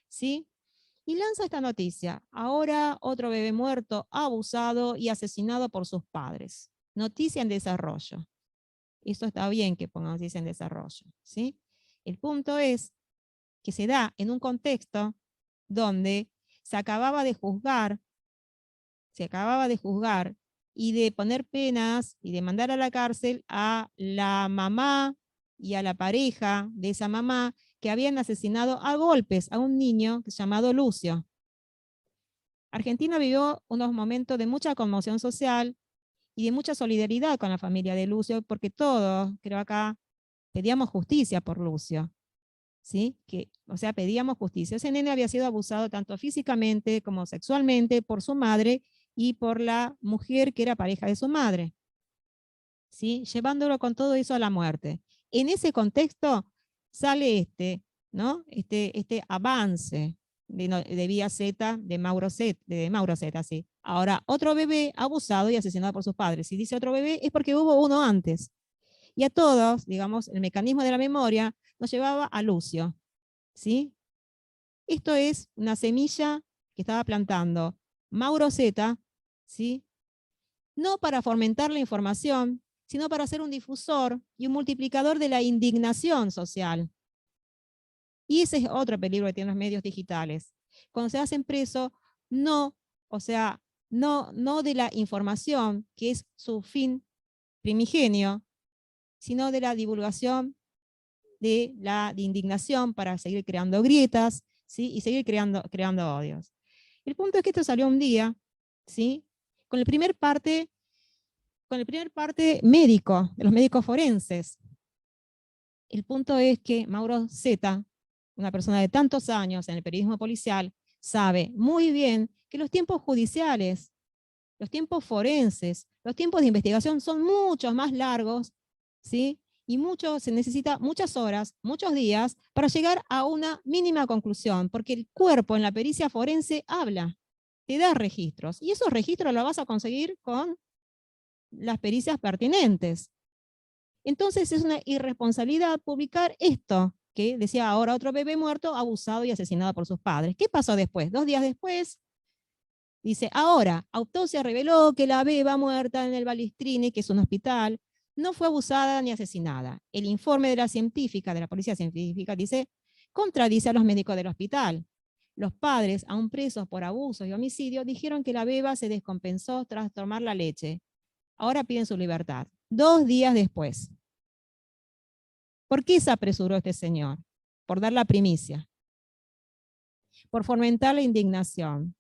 ¿sí? Y lanza esta noticia: ahora otro bebé muerto, abusado y asesinado por sus padres. Noticia en desarrollo. Esto está bien que ponga noticia en desarrollo, ¿sí? El punto es que se da en un contexto donde se acababa de juzgar se acababa de juzgar y de poner penas y de mandar a la cárcel a la mamá y a la pareja de esa mamá que habían asesinado a golpes a un niño llamado Lucio. Argentina vivió unos momentos de mucha conmoción social y de mucha solidaridad con la familia de Lucio, porque todos, creo acá, pedíamos justicia por Lucio. ¿Sí? O sea, pedíamos justicia. Ese nene había sido abusado tanto físicamente como sexualmente por su madre y por la mujer que era pareja de su madre, ¿sí? Llevándolo con todo eso a la muerte. En ese contexto sale ¿no? este avance de Vía Z, de Mauro Z, ¿sí? Ahora, otro bebé abusado y asesinado por sus padres. Si dice otro bebé es porque hubo uno antes. Y a todos, digamos, el mecanismo de la memoria nos llevaba a Lucio, ¿sí? Esto es una semilla que estaba plantando Mauro Z, ¿sí? No para fomentar la información, sino para ser un difusor y un multiplicador de la indignación social. Y ese es otro peligro que tienen los medios digitales. Cuando se hacen preso, no de la información, que es su fin primigenio, sino de la divulgación de la indignación para seguir creando grietas, ¿sí? Y seguir creando odios. El punto es que esto salió un día, ¿sí? Con el primer parte médico, de los médicos forenses. El punto es que Mauro Z, una persona de tantos años en el periodismo policial, sabe muy bien que los tiempos judiciales, los tiempos forenses, los tiempos de investigación son muchos más largos, ¿sí? Y se necesita muchas horas, muchos días, para llegar a una mínima conclusión, porque el cuerpo en la pericia forense habla, te da registros, y esos registros los vas a conseguir con las pericias pertinentes. Entonces es una irresponsabilidad publicar esto, que decía ahora otro bebé muerto, abusado y asesinado por sus padres. ¿Qué pasó después? 2 días después, dice, ahora, autopsia reveló que la beba muerta en el Balistrini, que es un hospital, no fue abusada ni asesinada. El informe de la policía científica, dice, contradice a los médicos del hospital. Los padres, aún presos por abusos y homicidio, dijeron que la beba se descompensó tras tomar la leche. Ahora piden su libertad. 2 días después. ¿Por qué se apresuró este señor? Por dar la primicia. Por fomentar la indignación.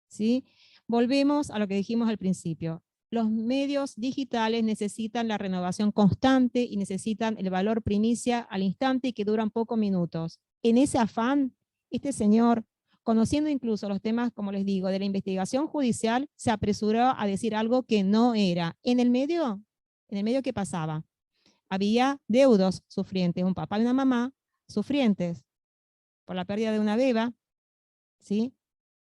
¿Sí? Volvemos a lo que dijimos al principio. Los medios digitales necesitan la renovación constante y necesitan el valor primicia al instante y que duran pocos minutos. En ese afán, este señor, conociendo incluso los temas, como les digo, de la investigación judicial, se apresuró a decir algo que no era. En el medio, ¿qué pasaba? Había deudos sufrientes, un papá y una mamá sufrientes por la pérdida de una beba, ¿sí?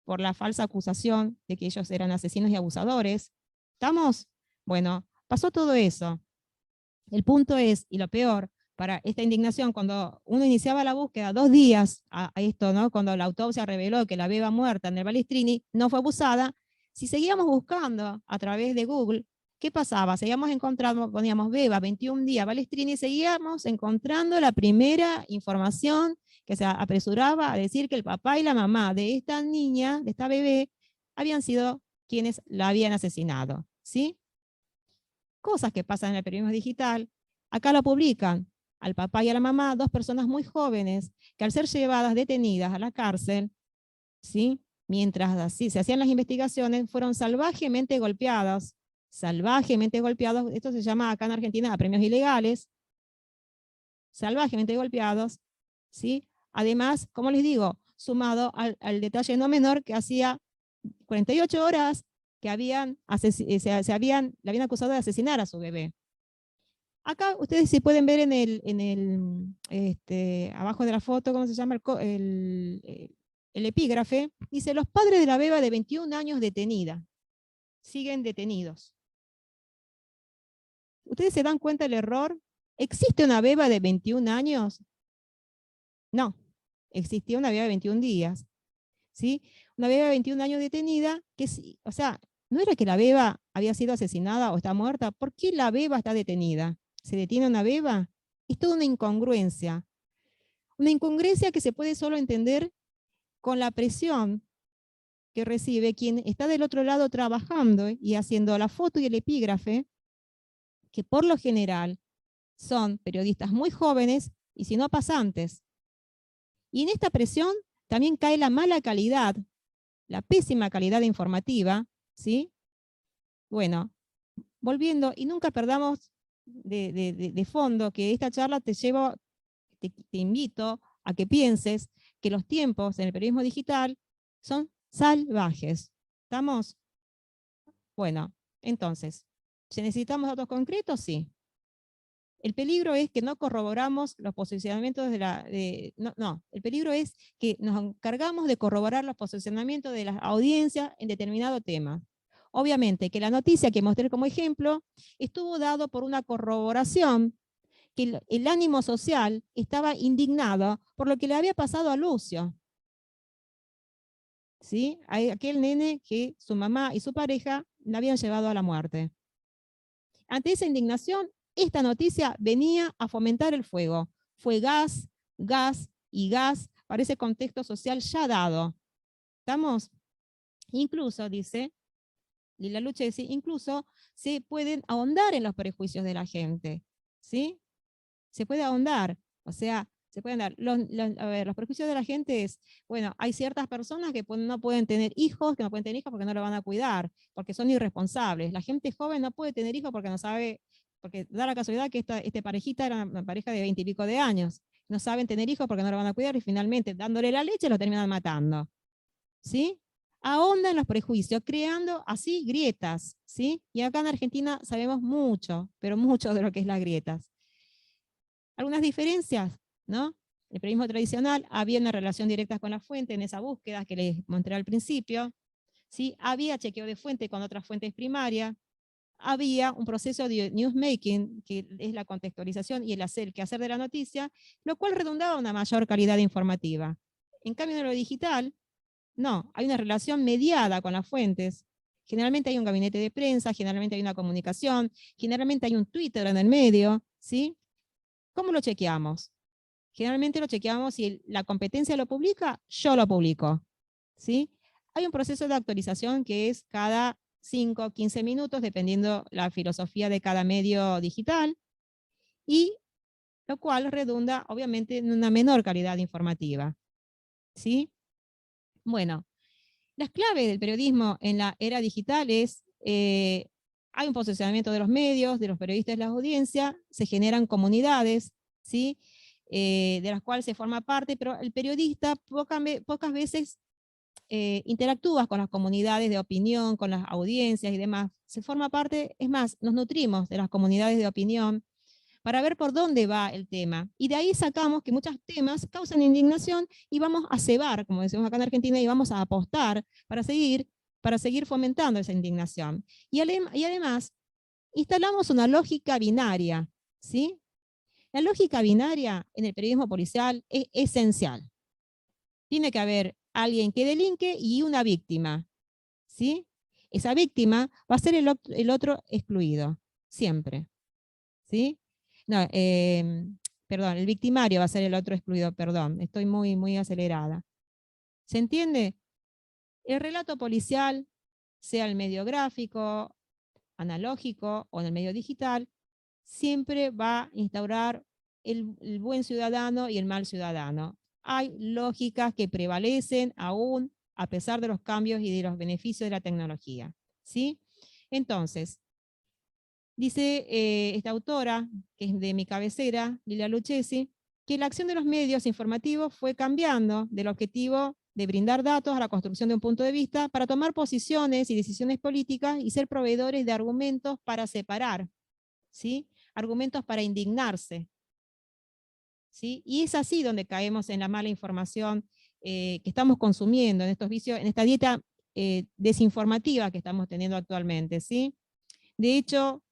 Por la falsa acusación de que ellos eran asesinos y abusadores. ¿Estamos? Bueno, pasó todo eso. El punto es, y lo peor, para esta indignación, cuando uno iniciaba la búsqueda 2 días a esto, ¿no? Cuando la autopsia reveló que la beba muerta en el Balistrini no fue abusada, si seguíamos buscando a través de Google, ¿qué pasaba? Seguíamos encontrando, poníamos beba 21 días Balistrini, seguíamos encontrando la primera información que se apresuraba a decir que el papá y la mamá de esta niña, de esta bebé, habían sido quienes la habían asesinado, ¿sí? Cosas que pasan en el periodismo digital. Acá lo publican al papá y a la mamá, 2 personas muy jóvenes, que al ser llevadas detenidas a la cárcel, ¿sí? Mientras así se hacían las investigaciones, fueron salvajemente golpeados. Esto se llama acá en Argentina apremios ilegales, salvajemente golpeados, ¿sí? Además, como les digo, sumado al detalle no menor que hacía 48 horas que le habían acusado de asesinar a su bebé. Acá ustedes si pueden ver abajo de la foto, ¿cómo se llama? El epígrafe, dice, los padres de la beba de 21 años detenida, siguen detenidos. ¿Ustedes se dan cuenta del error? ¿Existe una beba de 21 años? No, existía una beba de 21 días. ¿Sí? Una beba de 21 años detenida, o sea, no era que la beba había sido asesinada o está muerta. ¿Por qué la beba está detenida? ¿Se detiene una beba? Es toda una incongruencia. Una incongruencia que se puede solo entender con la presión que recibe quien está del otro lado trabajando y haciendo la foto y el epígrafe, que por lo general son periodistas muy jóvenes y si no pasantes. Y en esta presión también cae la mala calidad, la pésima calidad informativa, ¿sí? Bueno, volviendo, y nunca perdamos de fondo que esta charla te invito a que pienses que los tiempos en el periodismo digital son salvajes. ¿Estamos? Bueno, entonces, ¿si necesitamos datos concretos? Sí. El peligro es que no corroboramos los posicionamientos el peligro es que nos encargamos de corroborar los posicionamientos de las audiencias en determinado tema. Obviamente que la noticia que mostré como ejemplo estuvo dado por una corroboración que el ánimo social estaba indignado por lo que le había pasado a Lucio. ¿Sí? Aquel nene que su mamá y su pareja le habían llevado a la muerte. Ante esa indignación, esta noticia venía a fomentar el fuego. Fue gas, gas y gas para ese contexto social ya dado. ¿Estamos? Incluso, dice Lila Lucchesi, incluso se pueden ahondar en los prejuicios de la gente. ¿Sí? Se puede ahondar. O sea, se pueden dar. Los prejuicios de la gente es, bueno, hay ciertas personas que no pueden tener hijos, porque no lo van a cuidar, porque son irresponsables. La gente joven no puede tener hijos porque no sabe, porque da la casualidad que esta parejita era una pareja de 20 y pico de años. No saben tener hijos porque no lo van a cuidar y finalmente dándole la leche lo terminan matando. ¿Sí? Ahondan los prejuicios, creando así grietas. ¿Sí? Y acá en Argentina sabemos mucho, pero mucho de lo que es las grietas. Algunas diferencias, ¿no? El periodismo tradicional había una relación directa con la fuente en esa búsqueda que les mostré al principio, ¿sí? Había chequeo de fuente con otras fuentes primarias, había un proceso de newsmaking, que es la contextualización y el quehacer de la noticia, lo cual redundaba en una mayor calidad informativa. En cambio, en lo digital, no, hay una relación mediada con las fuentes. Generalmente hay un gabinete de prensa, generalmente hay una comunicación, generalmente hay un Twitter en el medio, ¿sí? ¿Cómo lo chequeamos? Generalmente lo chequeamos si la competencia lo publica, yo lo publico. ¿Sí? Hay un proceso de actualización que es cada 5 o 15 minutos, dependiendo la filosofía de cada medio digital, y lo cual redunda, obviamente, en una menor calidad informativa. ¿Sí? Bueno, las claves del periodismo en la era digital es, hay un posicionamiento de los medios, de los periodistas de la audiencia, se generan comunidades, ¿sí? De las cuales se forma parte, pero el periodista pocas veces interactúa con las comunidades de opinión, con las audiencias y demás. Se forma parte, es más, nos nutrimos de las comunidades de opinión para ver por dónde va el tema. Y de ahí sacamos que muchos temas causan indignación y vamos a cebar, como decimos acá en Argentina, y vamos a apostar para seguir fomentando esa indignación. Y además, instalamos una lógica binaria, ¿sí? La lógica binaria en el periodismo policial es esencial. Tiene que haber alguien que delinque y una víctima, ¿sí? Esa víctima va a ser el otro excluido, siempre, ¿sí? No, perdón, el victimario va a ser el otro excluido, perdón, estoy muy acelerada. ¿Se entiende? El relato policial, sea el medio gráfico, analógico o en el medio digital, siempre va a instaurar el buen ciudadano y el mal ciudadano. Hay lógicas que prevalecen aún a pesar de los cambios y de los beneficios de la tecnología, ¿sí? Entonces, dice esta autora, que es de mi cabecera, Lila Lucchesi, que la acción de los medios informativos fue cambiando del objetivo de brindar datos a la construcción de un punto de vista para tomar posiciones y decisiones políticas y ser proveedores de argumentos para separar, ¿sí? Argumentos para indignarse, ¿sí? Y es así donde caemos en la mala información que estamos consumiendo, en estos vicios, en esta dieta desinformativa que estamos teniendo actualmente, ¿sí? De hecho,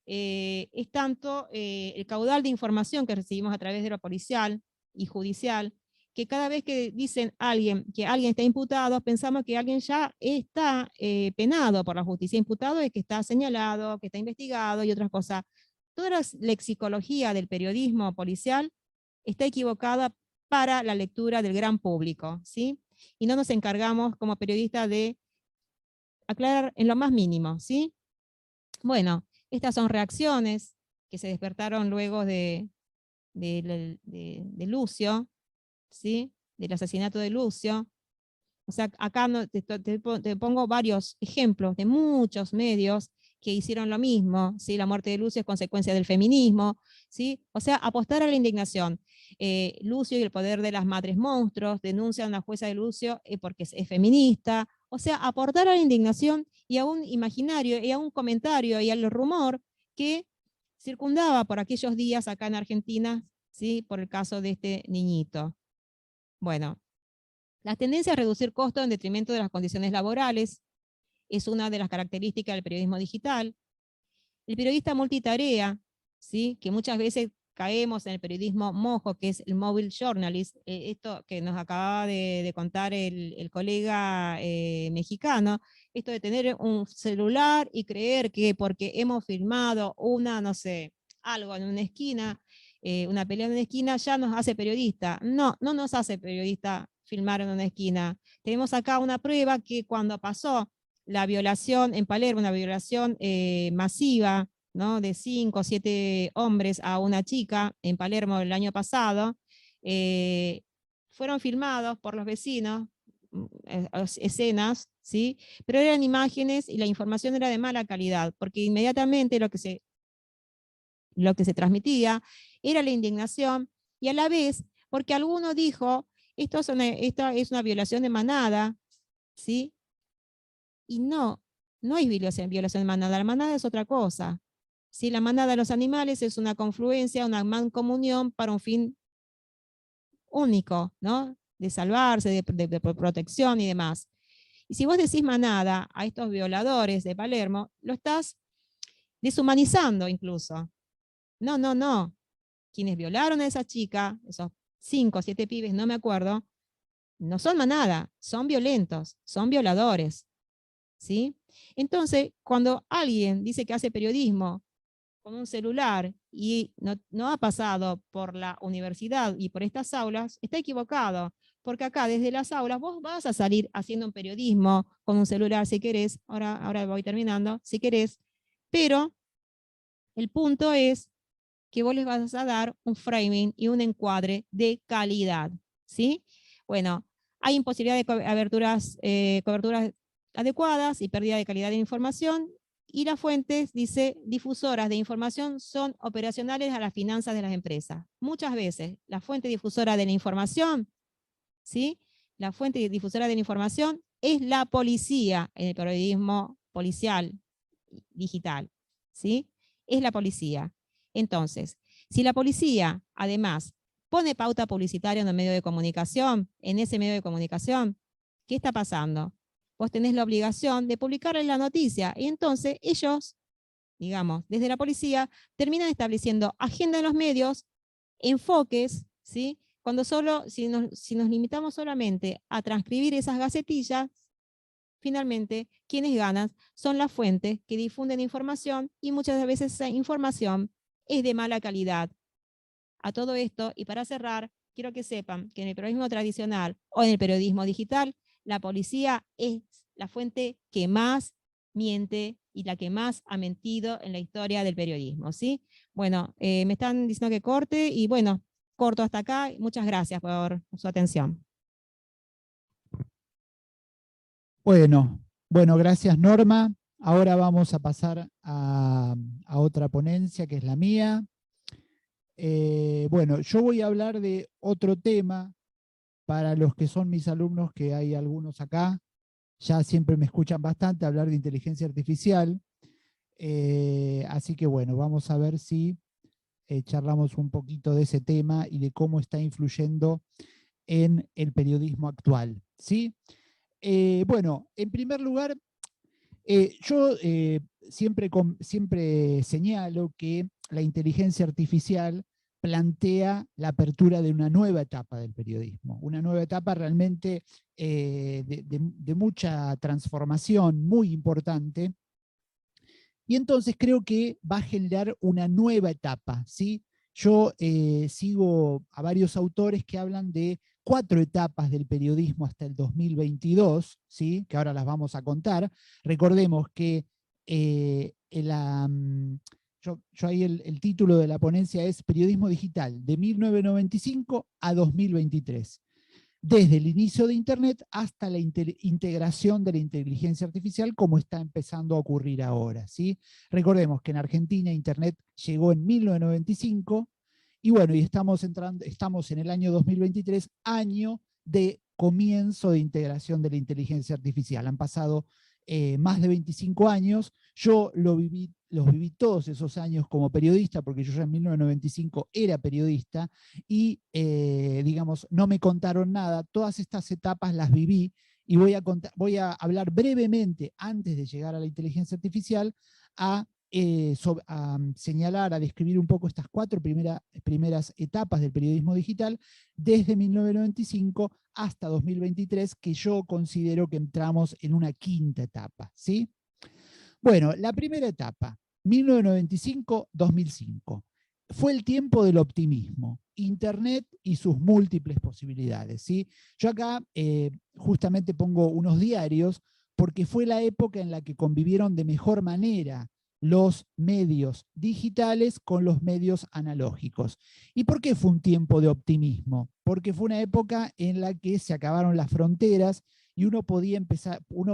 es tanto el caudal de información que recibimos a través de lo policial y judicial, que cada vez que dicen que alguien está imputado, pensamos que alguien ya está penado por la justicia. Imputado es que está señalado, que está investigado y otras cosas. Toda la lexicología del periodismo policial está equivocada para la lectura del gran público, ¿sí? y no nos encargamos como periodistas de aclarar en lo más mínimo, ¿sí? Bueno, estas son reacciones que se despertaron luego de Lucio, ¿sí? Del asesinato de Lucio. O sea, acá te pongo varios ejemplos de muchos medios que hicieron lo mismo, ¿sí? La muerte de Lucio es consecuencia del feminismo, ¿sí? O sea, apostar a la indignación. Lucio y el poder de las madres monstruos, denuncian a una jueza de Lucio porque es feminista. O sea, aportar a la indignación y a un imaginario y a un comentario y al rumor que circundaba por aquellos días acá en Argentina, ¿sí? Por el caso de este niñito. Bueno, la tendencia a reducir costos en detrimento de las condiciones laborales es una de las características del periodismo digital. El periodista multitarea, ¿sí? Que muchas veces caemos en el periodismo mojo, que es el mobile journalist, esto que nos acaba de contar el colega mexicano, esto de tener un celular y creer que porque hemos filmado una, no sé, algo en una esquina, una pelea en una esquina, ya nos hace periodista. No, no nos hace periodista filmar en una esquina. Tenemos acá una prueba que cuando pasó la violación en Palermo, una violación masiva, ¿no? De 5 o 7 hombres a una chica en Palermo el año pasado, fueron filmados por los vecinos, escenas, ¿sí? Pero eran imágenes y la información era de mala calidad, porque inmediatamente lo que se transmitía era la indignación y a la vez, porque alguno dijo, esta es una violación de manada, ¿sí? Y no hay violación de manada, la manada es otra cosa. ¿Sí? La manada de los animales es una confluencia, una mancomunión para un fin único, ¿no? De salvarse, de protección y demás. Y si vos decís manada a estos violadores de Palermo, lo estás deshumanizando incluso. No, no, no. Quienes violaron a esa chica, esos 5 o 7 pibes, no me acuerdo, no son manada, son violentos, son violadores. ¿Sí? Entonces, cuando alguien dice que hace periodismo con un celular y no ha pasado por la universidad y por estas aulas, está equivocado, porque acá desde las aulas vos vas a salir haciendo un periodismo con un celular si querés, ahora voy terminando, si querés, pero el punto es que vos les vas a dar un framing y un encuadre de calidad, ¿sí? Bueno, hay imposibilidad de coberturas adecuadas y pérdida de calidad de información, y las fuentes, dice, difusoras de información son operacionales a las finanzas de las empresas. Muchas veces la fuente difusora de la información, ¿sí? La fuente difusora de la información es la policía en el periodismo policial digital, ¿sí? Es la policía. Entonces, si la policía, además, pone pauta publicitaria en el medio de comunicación, en ese medio de comunicación, ¿qué está pasando? Vos tenés la obligación de publicarle la noticia, y entonces ellos, digamos, desde la policía, terminan estableciendo agenda en los medios, enfoques, ¿sí? Cuando si nos limitamos solamente a transcribir esas gacetillas, finalmente, quienes ganan son las fuentes que difunden información y muchas veces esa información es de mala calidad. A todo esto, y para cerrar, quiero que sepan que en el periodismo tradicional o en el periodismo digital, la policía es la fuente que más miente y la que más ha mentido en la historia del periodismo, ¿sí? Bueno, me están diciendo que corte y bueno, corto hasta acá. Muchas gracias por su atención. Bueno, gracias Norma. Ahora vamos a pasar a otra ponencia que es la mía. Bueno, yo voy a hablar de otro tema para los que son mis alumnos, que hay algunos acá, ya siempre me escuchan bastante hablar de inteligencia artificial. Así que bueno, vamos a ver si charlamos un poquito de ese tema y de cómo está influyendo en el periodismo actual, ¿sí? Bueno, en primer lugar, yo siempre señalo que la inteligencia artificial plantea la apertura de una nueva etapa del periodismo, una nueva etapa realmente de mucha transformación, muy importante, y entonces creo que va a generar una nueva etapa, ¿sí? Yo sigo a varios autores que hablan de 4 etapas del periodismo hasta el 2022, ¿sí? Que ahora las vamos a contar. Recordemos que yo ahí el título de la ponencia es Periodismo Digital, de 1995 a 2023. Desde el inicio de Internet hasta la integración de la inteligencia artificial, como está empezando a ocurrir ahora, ¿sí? Recordemos que en Argentina Internet llegó en 1995, y bueno, y estamos en el año 2023, año de comienzo de integración de la inteligencia artificial. Han pasado más de 25 años. Yo los viví todos esos años como periodista, porque yo ya en 1995 era periodista, y digamos, no me contaron nada. Todas estas etapas las viví, y voy a hablar brevemente, antes de llegar a la inteligencia artificial, a señalar, a describir un poco estas 4 primeras etapas del periodismo digital, desde 1995 hasta 2023, que yo considero que entramos en una 5ª etapa, ¿sí? Bueno, la primera etapa, 1995-2005, fue el tiempo del optimismo, Internet y sus múltiples posibilidades, ¿sí? Yo acá justamente pongo unos diarios, porque fue la época en la que convivieron de mejor manera los medios digitales con los medios analógicos. ¿Y por qué fue un tiempo de optimismo? Porque fue una época en la que se acabaron las fronteras y uno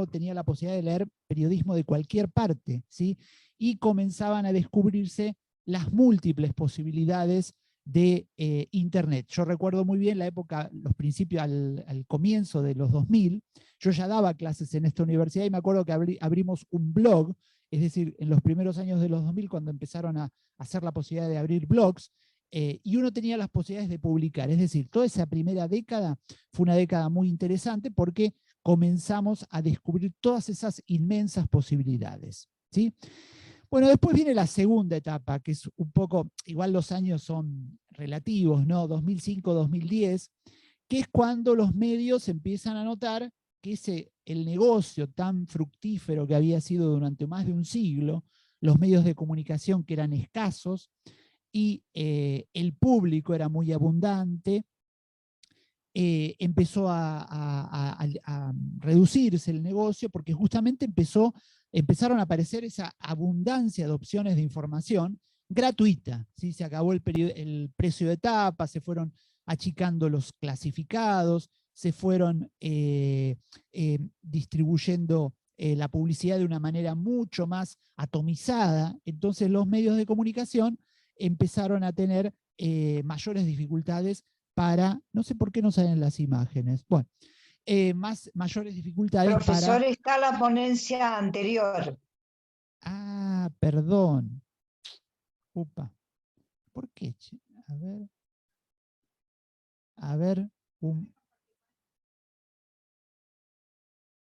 tenía la posibilidad de leer periodismo de cualquier parte, ¿sí? Y comenzaban a descubrirse las múltiples posibilidades de Internet. Yo recuerdo muy bien la época, los principios, al comienzo de los 2000, yo ya daba clases en esta universidad y me acuerdo que abrimos un blog. Es decir, en los primeros años de los 2000, cuando empezaron a hacer la posibilidad de abrir blogs, y uno tenía las posibilidades de publicar. Es decir, toda esa primera década fue una década muy interesante, porque comenzamos a descubrir todas esas inmensas posibilidades, ¿sí? Bueno, después viene la segunda etapa, que es un poco, igual los años son relativos, ¿no? 2005-2010, que es cuando los medios empiezan a notar que el negocio tan fructífero que había sido durante más de un siglo, los medios de comunicación que eran escasos, y el público era muy abundante, empezó a reducirse el negocio, porque justamente empezaron a aparecer esa abundancia de opciones de información gratuita, ¿sí? Se acabó el precio de etapa, se fueron achicando los clasificados, se fueron distribuyendo la publicidad de una manera mucho más atomizada. Entonces los medios de comunicación empezaron a tener mayores dificultades para, no sé por qué no salen las imágenes, bueno, mayores dificultades Profesor, para... está la ponencia anterior. Ah, perdón. Upa. ¿Por qué? A ver. A ver.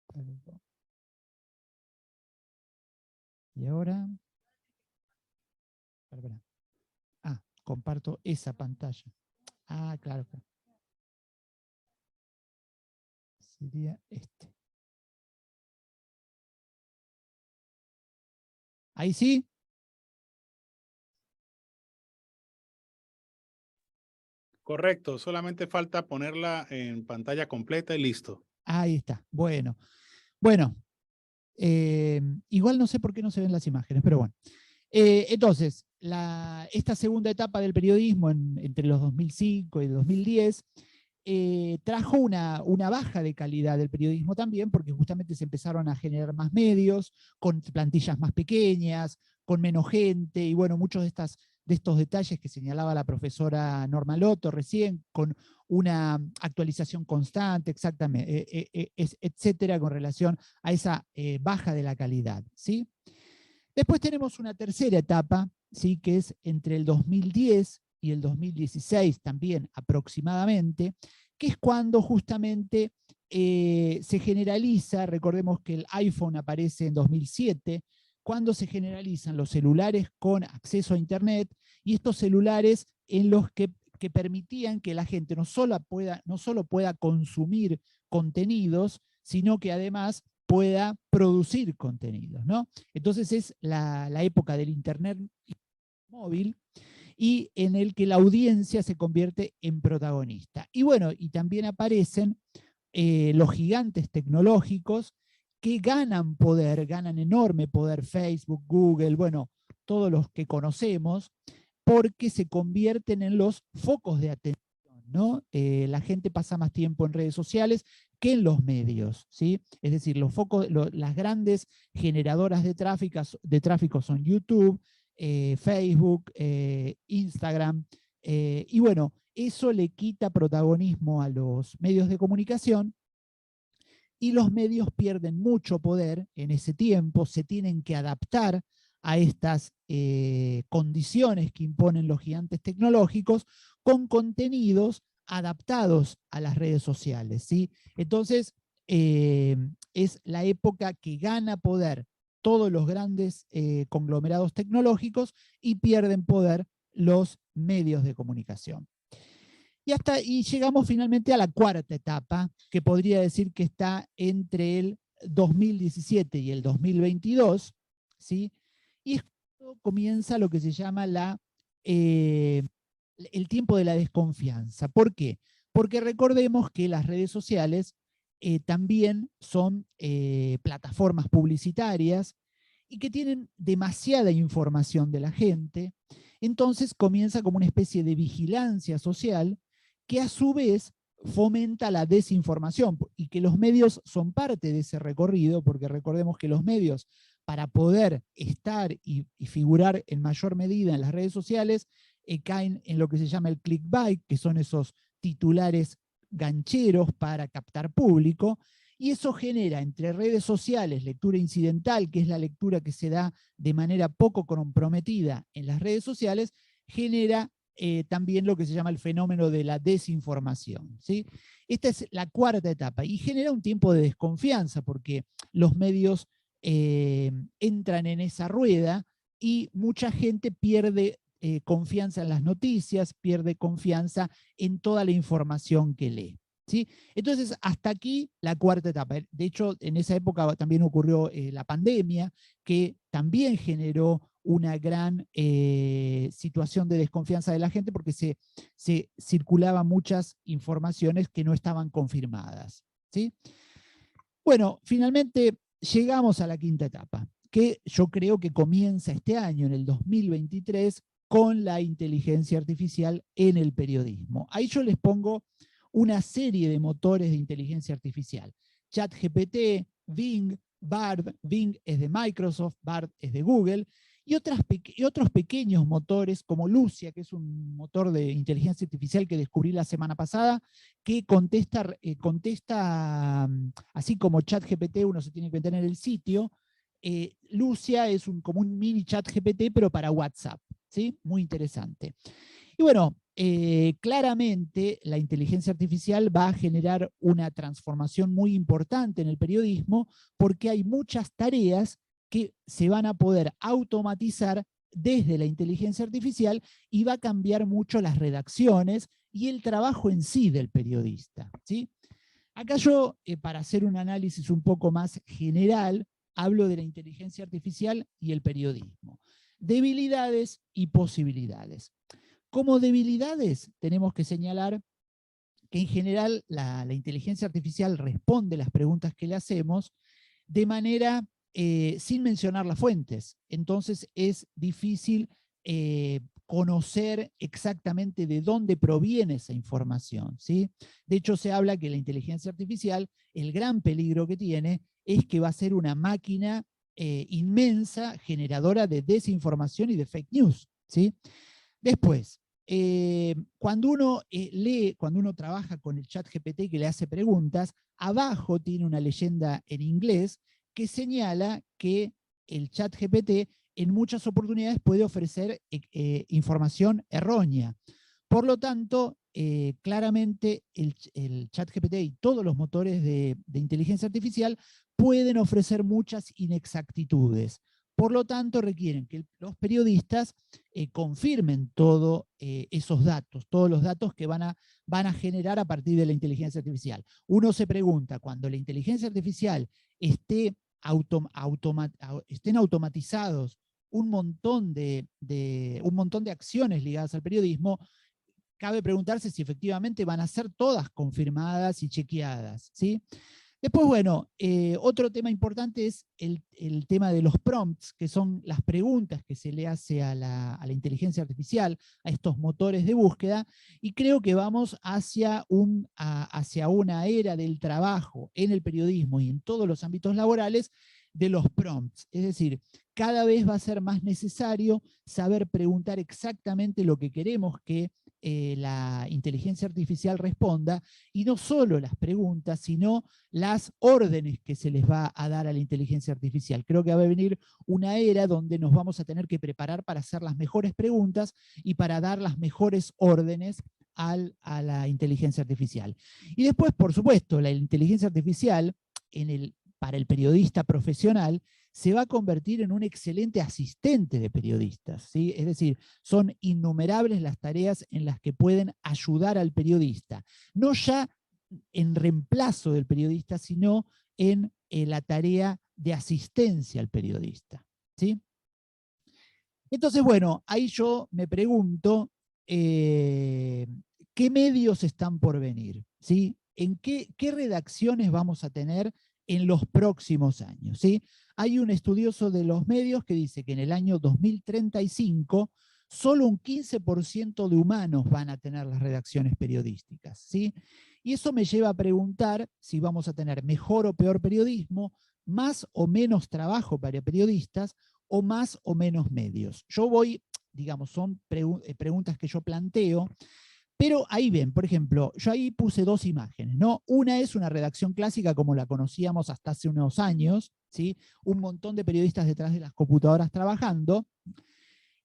Perdón. Y ahora. Espera. Ah, comparto esa pantalla. Ah, claro. Sería este. ¿Ahí sí? Correcto, solamente falta ponerla en pantalla completa y listo. Ahí está. Bueno. Bueno. Igual no sé por qué no se ven las imágenes, pero bueno. Entonces, esta segunda etapa del periodismo entre los 2005 y 2010 trajo una baja de calidad del periodismo también, porque justamente se empezaron a generar más medios, con plantillas más pequeñas, con menos gente, y bueno, muchos de estos detalles que señalaba la profesora Norma Lotto recién, con una actualización constante, exactamente, etcétera, con relación a esa baja de la calidad, ¿sí? Después tenemos una tercera etapa, ¿sí? Que es entre el 2010 y el 2016 también aproximadamente, que es cuando justamente se generaliza, recordemos que el iPhone aparece en 2007, cuando se generalizan los celulares con acceso a Internet, y estos celulares en los que permitían que la gente no solo pueda consumir contenidos, sino que además pueda producir contenidos, ¿no? Entonces es la época del Internet móvil, y en el que la audiencia se convierte en protagonista. Y bueno, y también aparecen los gigantes tecnológicos que ganan poder, ganan enorme poder, Facebook, Google, bueno, todos los que conocemos, porque se convierten en los focos de atención, ¿no? La gente pasa más tiempo en redes sociales que en los medios, ¿sí? Es decir, los focos, las grandes generadoras de tráfico son YouTube, Facebook, Instagram, y bueno, eso le quita protagonismo a los medios de comunicación y los medios pierden mucho poder en ese tiempo, se tienen que adaptar a estas condiciones que imponen los gigantes tecnológicos con contenidos adaptados a las redes sociales, ¿sí? Entonces, es la época que gana poder todos los grandes conglomerados tecnológicos y pierden poder los medios de comunicación. Y llegamos finalmente a la cuarta etapa, que podría decir que está entre el 2017 y el 2022, ¿sí? Y esto comienza lo que se llama el tiempo de la desconfianza. ¿Por qué? Porque recordemos que las redes sociales también son plataformas publicitarias y que tienen demasiada información de la gente. Entonces comienza como una especie de vigilancia social que a su vez fomenta la desinformación y que los medios son parte de ese recorrido, porque recordemos que los medios, para poder estar y figurar en mayor medida en las redes sociales, caen en lo que se llama el clickbait, que son esos titulares gancheros para captar público, y eso genera entre redes sociales lectura incidental, que es la lectura que se da de manera poco comprometida en las redes sociales, genera también lo que se llama el fenómeno de la desinformación, ¿sí? Esta es la cuarta etapa y genera un tiempo de desconfianza porque los medios entran en esa rueda y mucha gente pierde confianza en las noticias, pierde confianza en toda la información que lee, ¿sí? Entonces, hasta aquí la cuarta etapa. De hecho, en esa época también ocurrió la pandemia, que también generó una gran situación de desconfianza de la gente porque se circulaban muchas informaciones que no estaban confirmadas, ¿sí? Bueno, finalmente llegamos a la quinta etapa, que yo creo que comienza este año, en el 2023, con la inteligencia artificial en el periodismo. Ahí yo les pongo una serie de motores de inteligencia artificial. ChatGPT, Bing, Bard, Bing es de Microsoft, Bard es de Google, y otros pequeños motores como Lucia, que es un motor de inteligencia artificial que descubrí la semana pasada, que contesta así como ChatGPT uno se tiene que meter en el sitio. Lucia es como un mini ChatGPT, pero para WhatsApp, ¿sí? Muy interesante. Y bueno, claramente la inteligencia artificial va a generar una transformación muy importante en el periodismo porque hay muchas tareas que se van a poder automatizar desde la inteligencia artificial y va a cambiar mucho las redacciones y el trabajo en sí del periodista, ¿sí? Acá yo, para hacer un análisis un poco más general, hablo de la inteligencia artificial y el periodismo. Debilidades y posibilidades. Como debilidades tenemos que señalar que en general la inteligencia artificial responde las preguntas que le hacemos de manera sin mencionar las fuentes. Entonces es difícil conocer exactamente de dónde proviene esa información, ¿sí? De hecho, se habla que la inteligencia artificial, el gran peligro que tiene es que va a ser una máquina inmensa generadora de desinformación y de fake news, ¿sí? Después, cuando uno trabaja con el ChatGPT que le hace preguntas, abajo tiene una leyenda en inglés que señala que el ChatGPT en muchas oportunidades puede ofrecer información errónea. Por lo tanto, claramente el ChatGPT y todos los motores de inteligencia artificial pueden ofrecer muchas inexactitudes. Por lo tanto, requieren que los periodistas confirmen todos esos datos, todos los datos que van a generar a partir de la inteligencia artificial. Uno se pregunta, cuando la inteligencia artificial estén automatizados un montón de acciones ligadas al periodismo, cabe preguntarse si efectivamente van a ser todas confirmadas y chequeadas, ¿sí? Después, bueno, otro tema importante es el tema de los prompts, que son las preguntas que se le hace a la inteligencia artificial, a estos motores de búsqueda, y creo que vamos hacia una era del trabajo en el periodismo y en todos los ámbitos laborales de los prompts. Es decir, cada vez va a ser más necesario saber preguntar exactamente lo que queremos que la inteligencia artificial responda, y no solo las preguntas, sino las órdenes que se les va a dar a la inteligencia artificial. Creo que va a venir una era donde nos vamos a tener que preparar para hacer las mejores preguntas y para dar las mejores órdenes a la inteligencia artificial. Y después, por supuesto, la inteligencia artificial para el periodista profesional se va a convertir en un excelente asistente de periodistas, ¿sí? Es decir, son innumerables las tareas en las que pueden ayudar al periodista, no ya en reemplazo del periodista, sino en la tarea de asistencia al periodista, ¿sí? Entonces, bueno, ahí yo me pregunto, ¿qué medios están por venir? ¿Sí? ¿Qué redacciones vamos a tener en los próximos años? ¿Sí? Hay un estudioso de los medios que dice que en el año 2035 solo un 15% de humanos van a tener las redacciones periodísticas, ¿sí? Y eso me lleva a preguntar si vamos a tener mejor o peor periodismo, más o menos trabajo para periodistas, o más o menos medios. Yo voy, digamos, son preguntas que yo planteo, pero ahí ven, por ejemplo, yo ahí puse dos imágenes, ¿no? Una es una redacción clásica como la conocíamos hasta hace unos años, ¿sí? Un montón de periodistas detrás de las computadoras trabajando,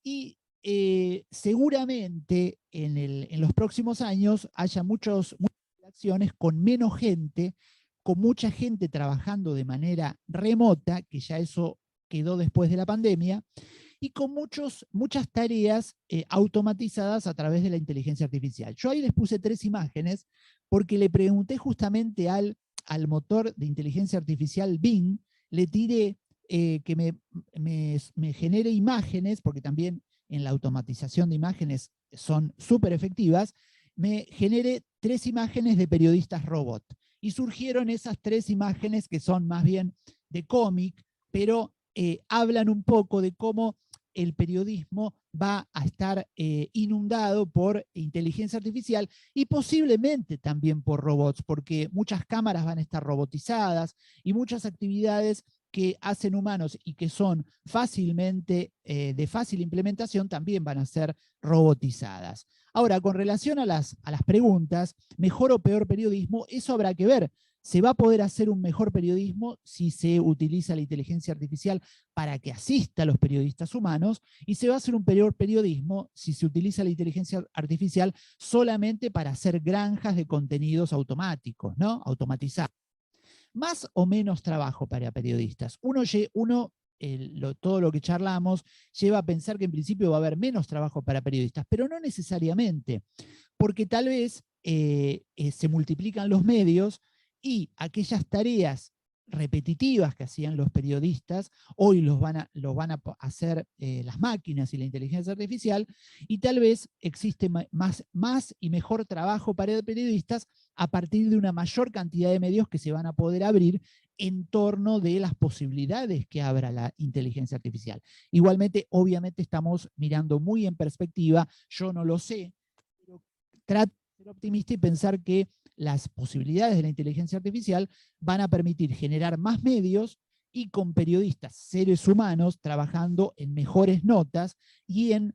y seguramente en los próximos años haya muchas redacciones con menos gente, con mucha gente trabajando de manera remota, que ya eso quedó después de la pandemia, y con muchas tareas automatizadas a través de la inteligencia artificial. Yo ahí les puse 3 imágenes porque le pregunté justamente al motor de inteligencia artificial Bing, le tiré que me genere imágenes, porque también en la automatización de imágenes son súper efectivas, me genere 3 imágenes de periodistas robot. Y surgieron esas 3 imágenes que son más bien de cómic, pero hablan un poco de cómo el periodismo va a estar inundado por inteligencia artificial y posiblemente también por robots, porque muchas cámaras van a estar robotizadas y muchas actividades que hacen humanos y que son fácilmente de fácil implementación también van a ser robotizadas. Ahora, con relación a las preguntas, mejor o peor periodismo, eso habrá que ver. ¿Se va a poder hacer un mejor periodismo si se utiliza la inteligencia artificial para que asista a los periodistas humanos? Y se va a hacer un peor periodismo si se utiliza la inteligencia artificial solamente para hacer granjas de contenidos automáticos, ¿no? Automatizados. Más o menos trabajo para periodistas. Todo lo que charlamos lleva a pensar que en principio va a haber menos trabajo para periodistas, pero no necesariamente, porque tal vez se multiplican los medios y aquellas tareas repetitivas que hacían los periodistas, hoy los van a hacer las máquinas y la inteligencia artificial, y tal vez existe más y mejor trabajo para periodistas a partir de una mayor cantidad de medios que se van a poder abrir en torno de las posibilidades que abra la inteligencia artificial. Igualmente, obviamente estamos mirando muy en perspectiva, yo no lo sé, pero trato de ser optimista y pensar que las posibilidades de la inteligencia artificial van a permitir generar más medios y con periodistas, seres humanos, trabajando en mejores notas y en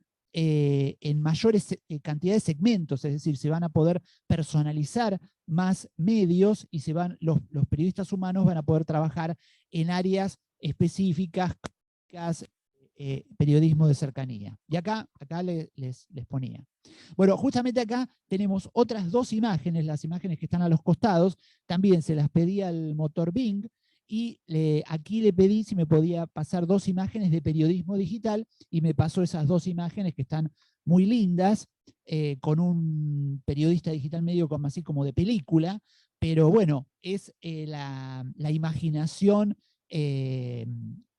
mayores cantidades de segmentos, es decir, se van a poder personalizar más medios y los periodistas humanos van a poder trabajar en áreas específicas, periodismo de cercanía. Y acá les ponía. Bueno, justamente acá tenemos otras 2 imágenes, las imágenes que están a los costados, también se las pedí al motor Bing, y aquí le pedí si me podía pasar 2 imágenes de periodismo digital, y me pasó esas 2 imágenes que están muy lindas, con un periodista digital medio como así como de película, pero bueno, es la imaginación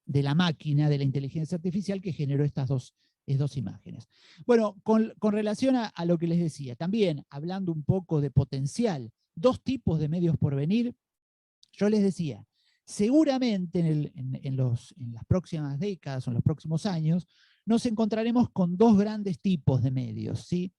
de la máquina, de la inteligencia artificial que generó estas dos imágenes. Bueno, con relación a lo que les decía, también hablando un poco de potencial, dos tipos de medios por venir, yo les decía, seguramente en las próximas décadas o en los próximos años, nos encontraremos con dos grandes tipos de medios, ¿sí?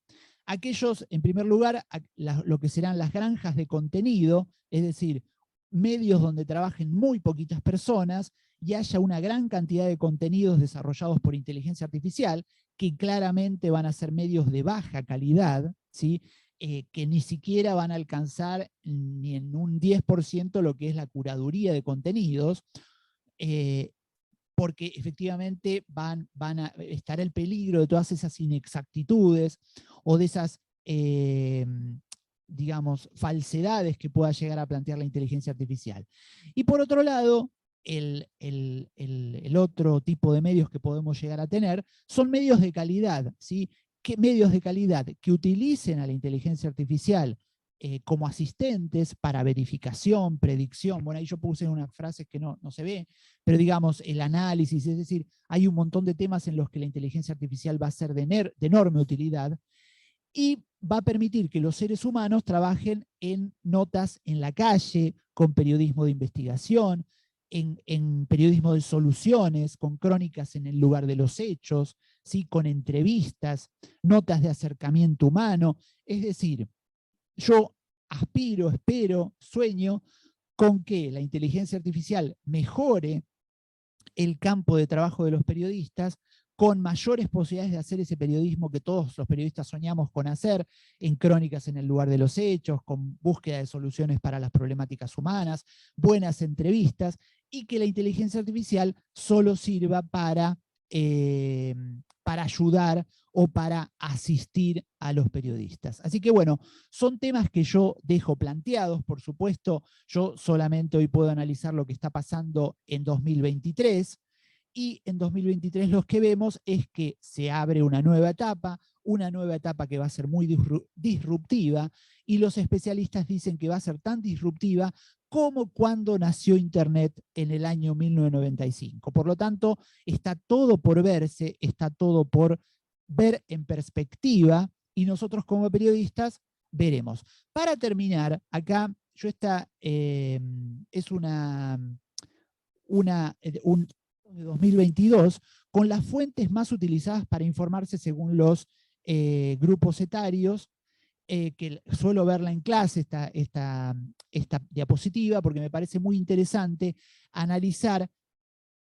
Aquellos, en primer lugar, lo que serán las granjas de contenido, es decir, medios donde trabajen muy poquitas personas y haya una gran cantidad de contenidos desarrollados por inteligencia artificial, que claramente van a ser medios de baja calidad, ¿sí? Que ni siquiera van a alcanzar ni en un 10% lo que es la curaduría de contenidos, porque efectivamente van a estar el peligro de todas esas inexactitudes o de esas, digamos, falsedades que pueda llegar a plantear la inteligencia artificial. Y por otro lado, el otro tipo de medios que podemos llegar a tener son medios de calidad, ¿sí? Medios de calidad que utilicen a la inteligencia artificial como asistentes para verificación, predicción. Bueno, ahí yo puse unas frases que no se ve, pero digamos, el análisis, es decir, hay un montón de temas en los que la inteligencia artificial va a ser de enorme utilidad y va a permitir que los seres humanos trabajen en notas en la calle, con periodismo de investigación, en periodismo de soluciones, con crónicas en el lugar de los hechos, ¿sí? Con entrevistas, notas de acercamiento humano. Es decir, yo aspiro, espero, sueño con que la inteligencia artificial mejore el campo de trabajo de los periodistas, con mayores posibilidades de hacer ese periodismo que todos los periodistas soñamos con hacer, en crónicas en el lugar de los hechos, con búsqueda de soluciones para las problemáticas humanas, buenas entrevistas, y que la inteligencia artificial solo sirva para ayudar o para asistir a los periodistas. Así que bueno, son temas que yo dejo planteados, por supuesto, yo solamente hoy puedo analizar lo que está pasando en 2023, y en 2023 lo que vemos es que se abre una nueva etapa que va a ser muy disruptiva, y los especialistas dicen que va a ser tan disruptiva como cuando nació Internet en el año 1995. Por lo tanto, está todo por verse, está todo por ver en perspectiva, y nosotros como periodistas veremos. Para terminar, acá yo es un de 2022, con las fuentes más utilizadas para informarse según los grupos etarios, que suelo verla en clase, esta diapositiva, porque me parece muy interesante analizar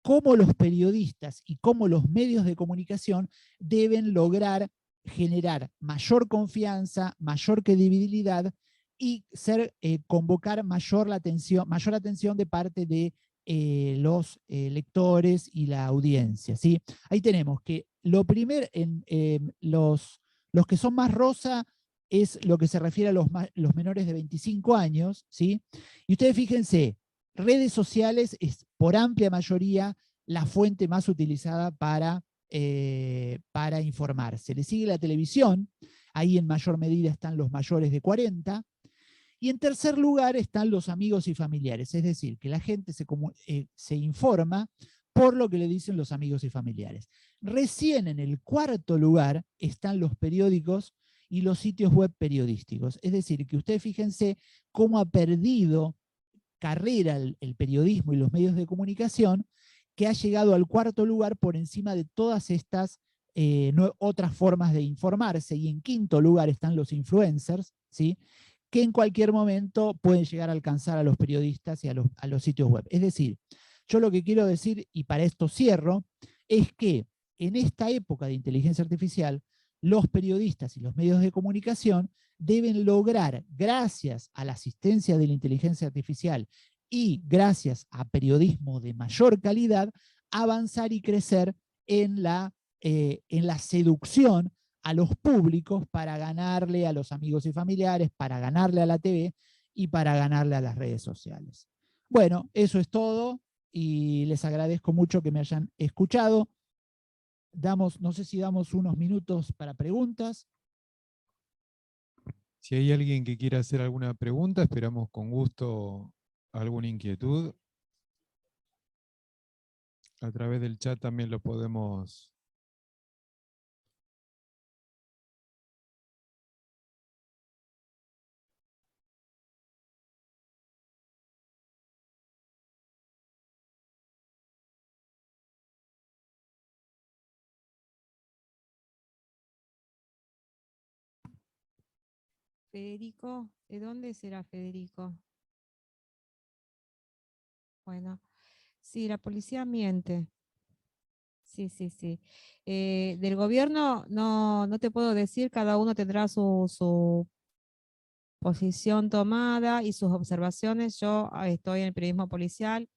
cómo los periodistas y cómo los medios de comunicación deben lograr generar mayor confianza, mayor credibilidad y convocar mayor atención de parte de los lectores y la audiencia, ¿sí? Ahí tenemos que los que son más rosa es lo que se refiere a los menores de 25 años, ¿sí? Y ustedes fíjense, redes sociales es por amplia mayoría la fuente más utilizada para informarse. Le sigue la televisión, ahí en mayor medida están los mayores de 40, y en tercer lugar están los amigos y familiares, es decir, que la gente se informa por lo que le dicen los amigos y familiares. Recién en el cuarto lugar están los periódicos y los sitios web periodísticos, es decir, que ustedes fíjense cómo ha perdido carrera el periodismo y los medios de comunicación, que ha llegado al cuarto lugar por encima de todas estas otras formas de informarse, y en quinto lugar están los influencers, ¿sí? Que en cualquier momento pueden llegar a alcanzar a los periodistas y a los sitios web. Es decir, yo lo que quiero decir, y para esto cierro, es que en esta época de inteligencia artificial, los periodistas y los medios de comunicación deben lograr, gracias a la asistencia de la inteligencia artificial y gracias a periodismo de mayor calidad, avanzar y crecer en la seducción a los públicos para ganarle a los amigos y familiares, para ganarle a la TV y para ganarle a las redes sociales. Bueno, eso es todo y les agradezco mucho que me hayan escuchado. No sé si damos unos minutos para preguntas. Si hay alguien que quiera hacer alguna pregunta, esperamos con gusto alguna inquietud. a través del chat también lo podemos... Federico, ¿de dónde será Federico? Bueno, sí, la policía miente. Sí, sí, sí. Del gobierno no te puedo decir, cada uno tendrá su posición tomada y sus observaciones. Yo estoy en el periodismo policial,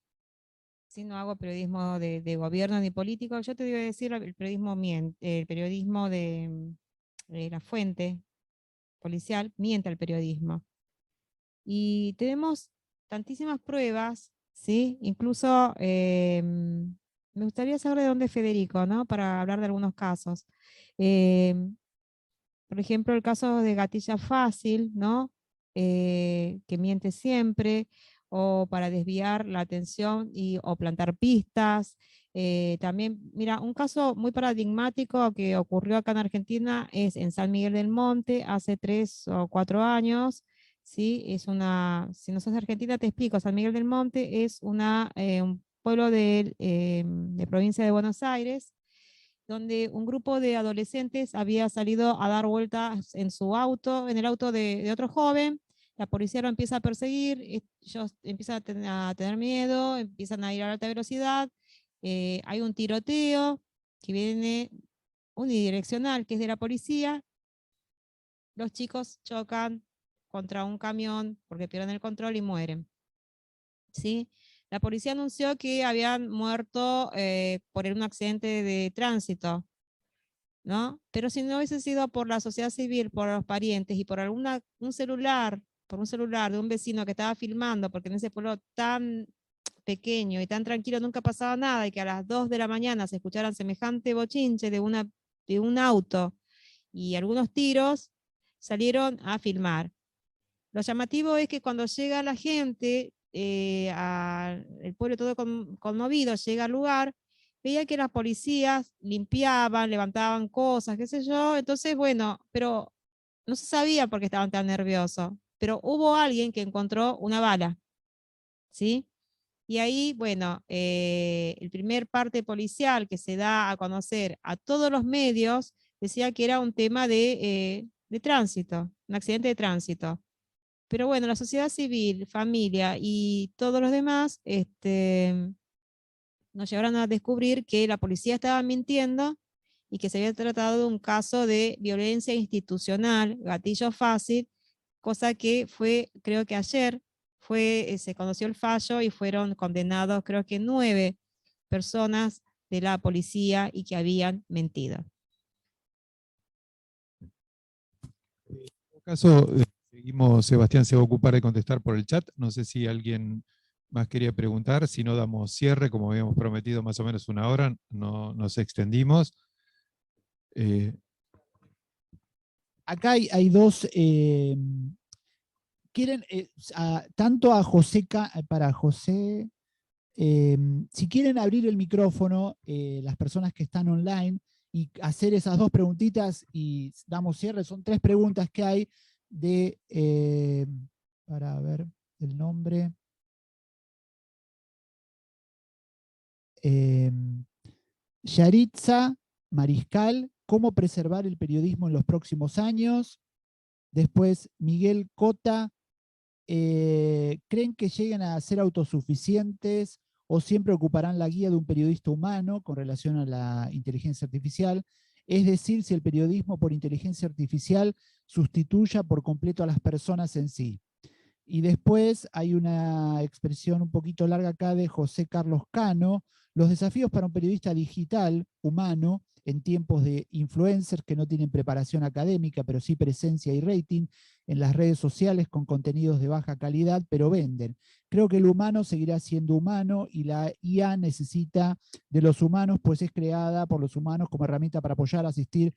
si no hago periodismo de gobierno ni político. Yo te voy a decir el periodismo el periodismo de la fuente policial miente al periodismo. Y tenemos tantísimas pruebas, ¿sí? Incluso me gustaría saber de dónde es Federico, ¿no? Para hablar de algunos casos. Por ejemplo, el caso de Gatilla Fácil, ¿no? Que miente siempre, o para desviar la atención o plantar pistas. También, mira, un caso muy paradigmático que ocurrió acá en Argentina es en San Miguel del Monte hace 3 o 4 años. ¿Sí? Si no sos de Argentina, te explico. San Miguel del Monte es un pueblo de provincia de Buenos Aires, donde un grupo de adolescentes había salido a dar vueltas en su auto, en el auto de otro joven. La policía lo empieza a perseguir, ellos empiezan a tener miedo, empiezan a ir a alta velocidad, hay un tiroteo que viene unidireccional, que es de la policía. Los chicos chocan contra un camión porque pierden el control y mueren. ¿Sí? La policía anunció que habían muerto por un accidente de tránsito, ¿no? Pero si no hubiese sido por la sociedad civil, por los parientes y por un celular de un vecino que estaba filmando, porque en ese pueblo tan pequeño y tan tranquilo nunca pasaba nada, y que a las 2 de la mañana se escucharan semejante bochinche de un auto y algunos tiros, salieron a filmar. Lo llamativo es que cuando llega la gente, el pueblo todo conmovido, llega al lugar, veía que las policías limpiaban, levantaban cosas, qué sé yo. Entonces, bueno, pero no se sabía por qué estaban tan nerviosos. Pero hubo alguien que encontró una bala, ¿sí? Y ahí, bueno, el primer parte policial que se da a conocer a todos los medios decía que era un tema de tránsito, un accidente de tránsito. Pero bueno, la sociedad civil, familia y todos los demás nos llevaron a descubrir que la policía estaba mintiendo y que se había tratado de un caso de violencia institucional, gatillo fácil, cosa que fue, creo que ayer, se conoció el fallo y fueron condenados, creo que 9 personas de la policía y que habían mentido. En todo caso, seguimos, Sebastián se va a ocupar de contestar por el chat. No sé si alguien más quería preguntar, si no damos cierre, como habíamos prometido más o menos 1 hora, no nos extendimos. Acá hay dos, quieren, tanto a José, para José, si quieren abrir el micrófono, las personas que están online, y hacer esas 2 preguntitas y damos cierre. Son 3 preguntas que hay para ver el nombre. Yaritza Mariscal, ¿cómo preservar el periodismo en los próximos años? Después, Miguel Cota, ¿creen que lleguen a ser autosuficientes o siempre ocuparán la guía de un periodista humano con relación a la inteligencia artificial? Es decir, si el periodismo por inteligencia artificial sustituya por completo a las personas en sí. Y después hay una expresión un poquito larga acá de José Carlos Cano: los desafíos para un periodista digital, humano, en tiempos de influencers que no tienen preparación académica, pero sí presencia y rating en las redes sociales con contenidos de baja calidad, pero venden. Creo que el humano seguirá siendo humano y la IA necesita de los humanos, pues es creada por los humanos como herramienta para apoyar, asistir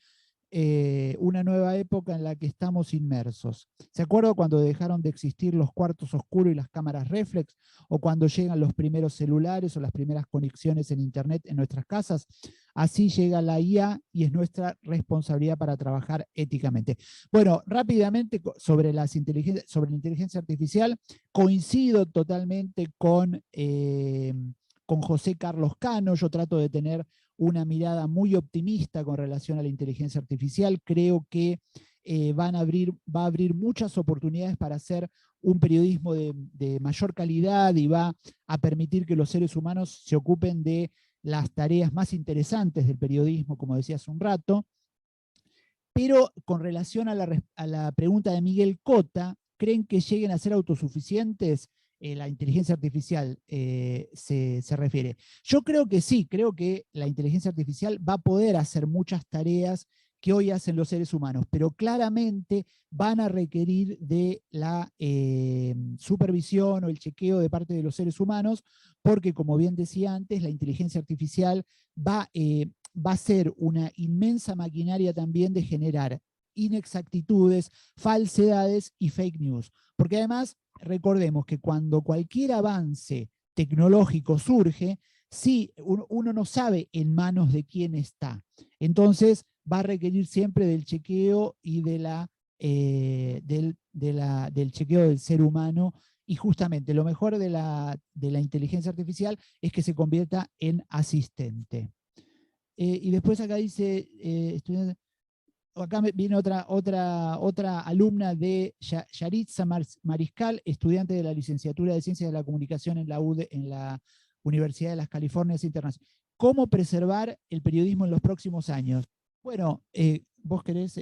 una nueva época en la que estamos inmersos. ¿Se acuerdan cuando dejaron de existir los cuartos oscuros y las cámaras reflex? ¿O cuando llegan los primeros celulares o las primeras conexiones en Internet en nuestras casas? Así llega la IA y es nuestra responsabilidad para trabajar éticamente. Bueno, rápidamente sobre la inteligencia artificial, coincido totalmente con José Carlos Cano. Yo trato de tener una mirada muy optimista con relación a la inteligencia artificial. Creo que va a abrir muchas oportunidades para hacer un periodismo de mayor calidad y va a permitir que los seres humanos se ocupen de las tareas más interesantes del periodismo, como decía hace un rato. Pero con relación a la pregunta de Miguel Cota, ¿creen que lleguen a ser autosuficientes? La inteligencia artificial se refiere. Yo creo que sí, creo que la inteligencia artificial va a poder hacer muchas tareas que hoy hacen los seres humanos, pero claramente van a requerir de la supervisión o el chequeo de parte de los seres humanos, porque como bien decía antes, la inteligencia artificial va a ser una inmensa maquinaria también de generar inexactitudes, falsedades y fake news. Porque además, recordemos que cuando cualquier avance tecnológico surge, sí, uno no sabe en manos de quién está. Entonces va a requerir siempre del chequeo y del chequeo del ser humano. Y justamente lo mejor de la inteligencia artificial es que se convierta en asistente. Y después acá dice, acá viene otra alumna de Yaritza Mariscal, estudiante de la licenciatura de Ciencias de la Comunicación en la Universidad de las Californias Internacionales. ¿Cómo preservar el periodismo en los próximos años? Bueno, vos querés,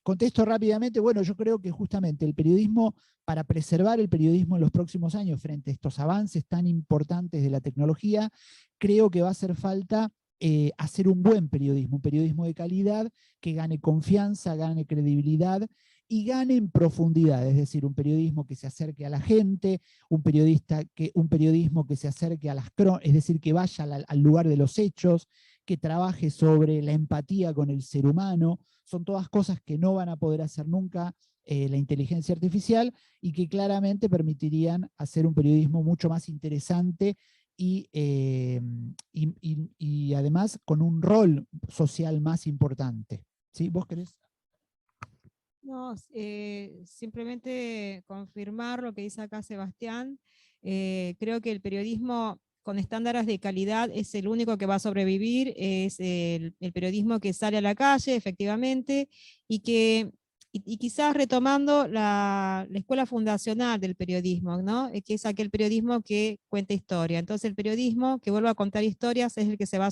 contesto rápidamente. Bueno, yo creo que justamente el periodismo, para preservar el periodismo en los próximos años frente a estos avances tan importantes de la tecnología, creo que va a hacer falta hacer un buen periodismo, un periodismo de calidad que gane confianza, gane credibilidad y gane en profundidad, es decir, un periodismo que se acerque a la gente, un periodismo que se acerque a es decir, que vaya al lugar de los hechos, que trabaje sobre la empatía con el ser humano. Son todas cosas que no van a poder hacer nunca la inteligencia artificial y que claramente permitirían hacer un periodismo mucho más interesante y además con un rol social más importante. ¿Sí? ¿Vos querés? No, simplemente confirmar lo que dice acá Sebastián. Creo que el periodismo con estándares de calidad es el único que va a sobrevivir, es el periodismo que sale a la calle, efectivamente, y quizás retomando la escuela fundacional del periodismo, ¿no? Que es aquel periodismo que cuenta historia. Entonces el periodismo que vuelva a contar historias es el que va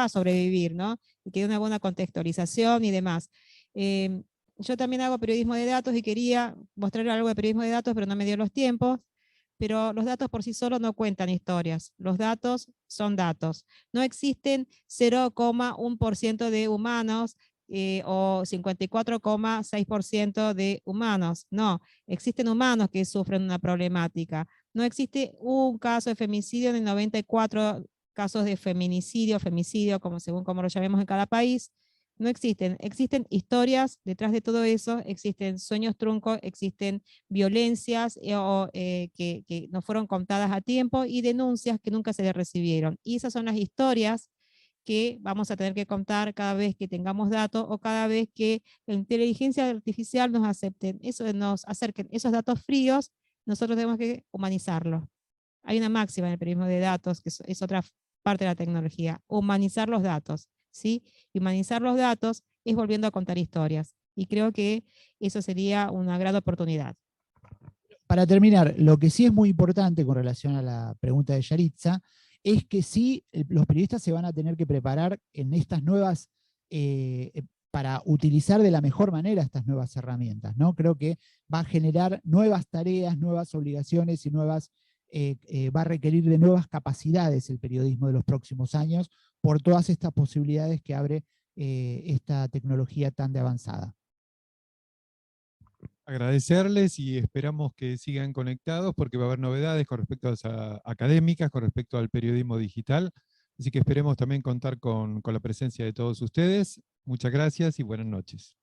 a sobrevivir, ¿no? Y que dé una buena contextualización y demás. Yo también hago periodismo de datos y quería mostrar algo de periodismo de datos, pero no me dio los tiempos. Pero los datos por sí solos no cuentan historias. Los datos son datos. No existen 0,1% de humanos o 54,6% de humanos. No, existen humanos que sufren una problemática. No existe un caso de femicidio ni 94 casos de feminicidio, según como lo llamemos en cada país. No existen. Existen historias detrás de todo eso, existen sueños truncos, existen violencias que no fueron contadas a tiempo y denuncias que nunca se le recibieron. Y esas son las historias que vamos a tener que contar cada vez que tengamos datos o cada vez que la inteligencia artificial nos acepten, nos acerquen esos datos fríos, nosotros tenemos que humanizarlos. Hay una máxima en el periodismo de datos, que es otra parte de la tecnología, humanizar los datos. ¿Sí? Humanizar los datos es volviendo a contar historias. Y creo que eso sería una gran oportunidad. Para terminar, lo que sí es muy importante con relación a la pregunta de Yaritza, es que sí, los periodistas se van a tener que preparar en estas nuevas, para utilizar de la mejor manera estas nuevas herramientas, ¿no? Creo que va a generar nuevas tareas, nuevas obligaciones y va a requerir de nuevas capacidades el periodismo de los próximos años por todas estas posibilidades que abre esta tecnología tan de avanzada. Agradecerles y esperamos que sigan conectados porque va a haber novedades con respecto a las académicas, con respecto al periodismo digital, así que esperemos también contar con la presencia de todos ustedes. Muchas gracias y buenas noches.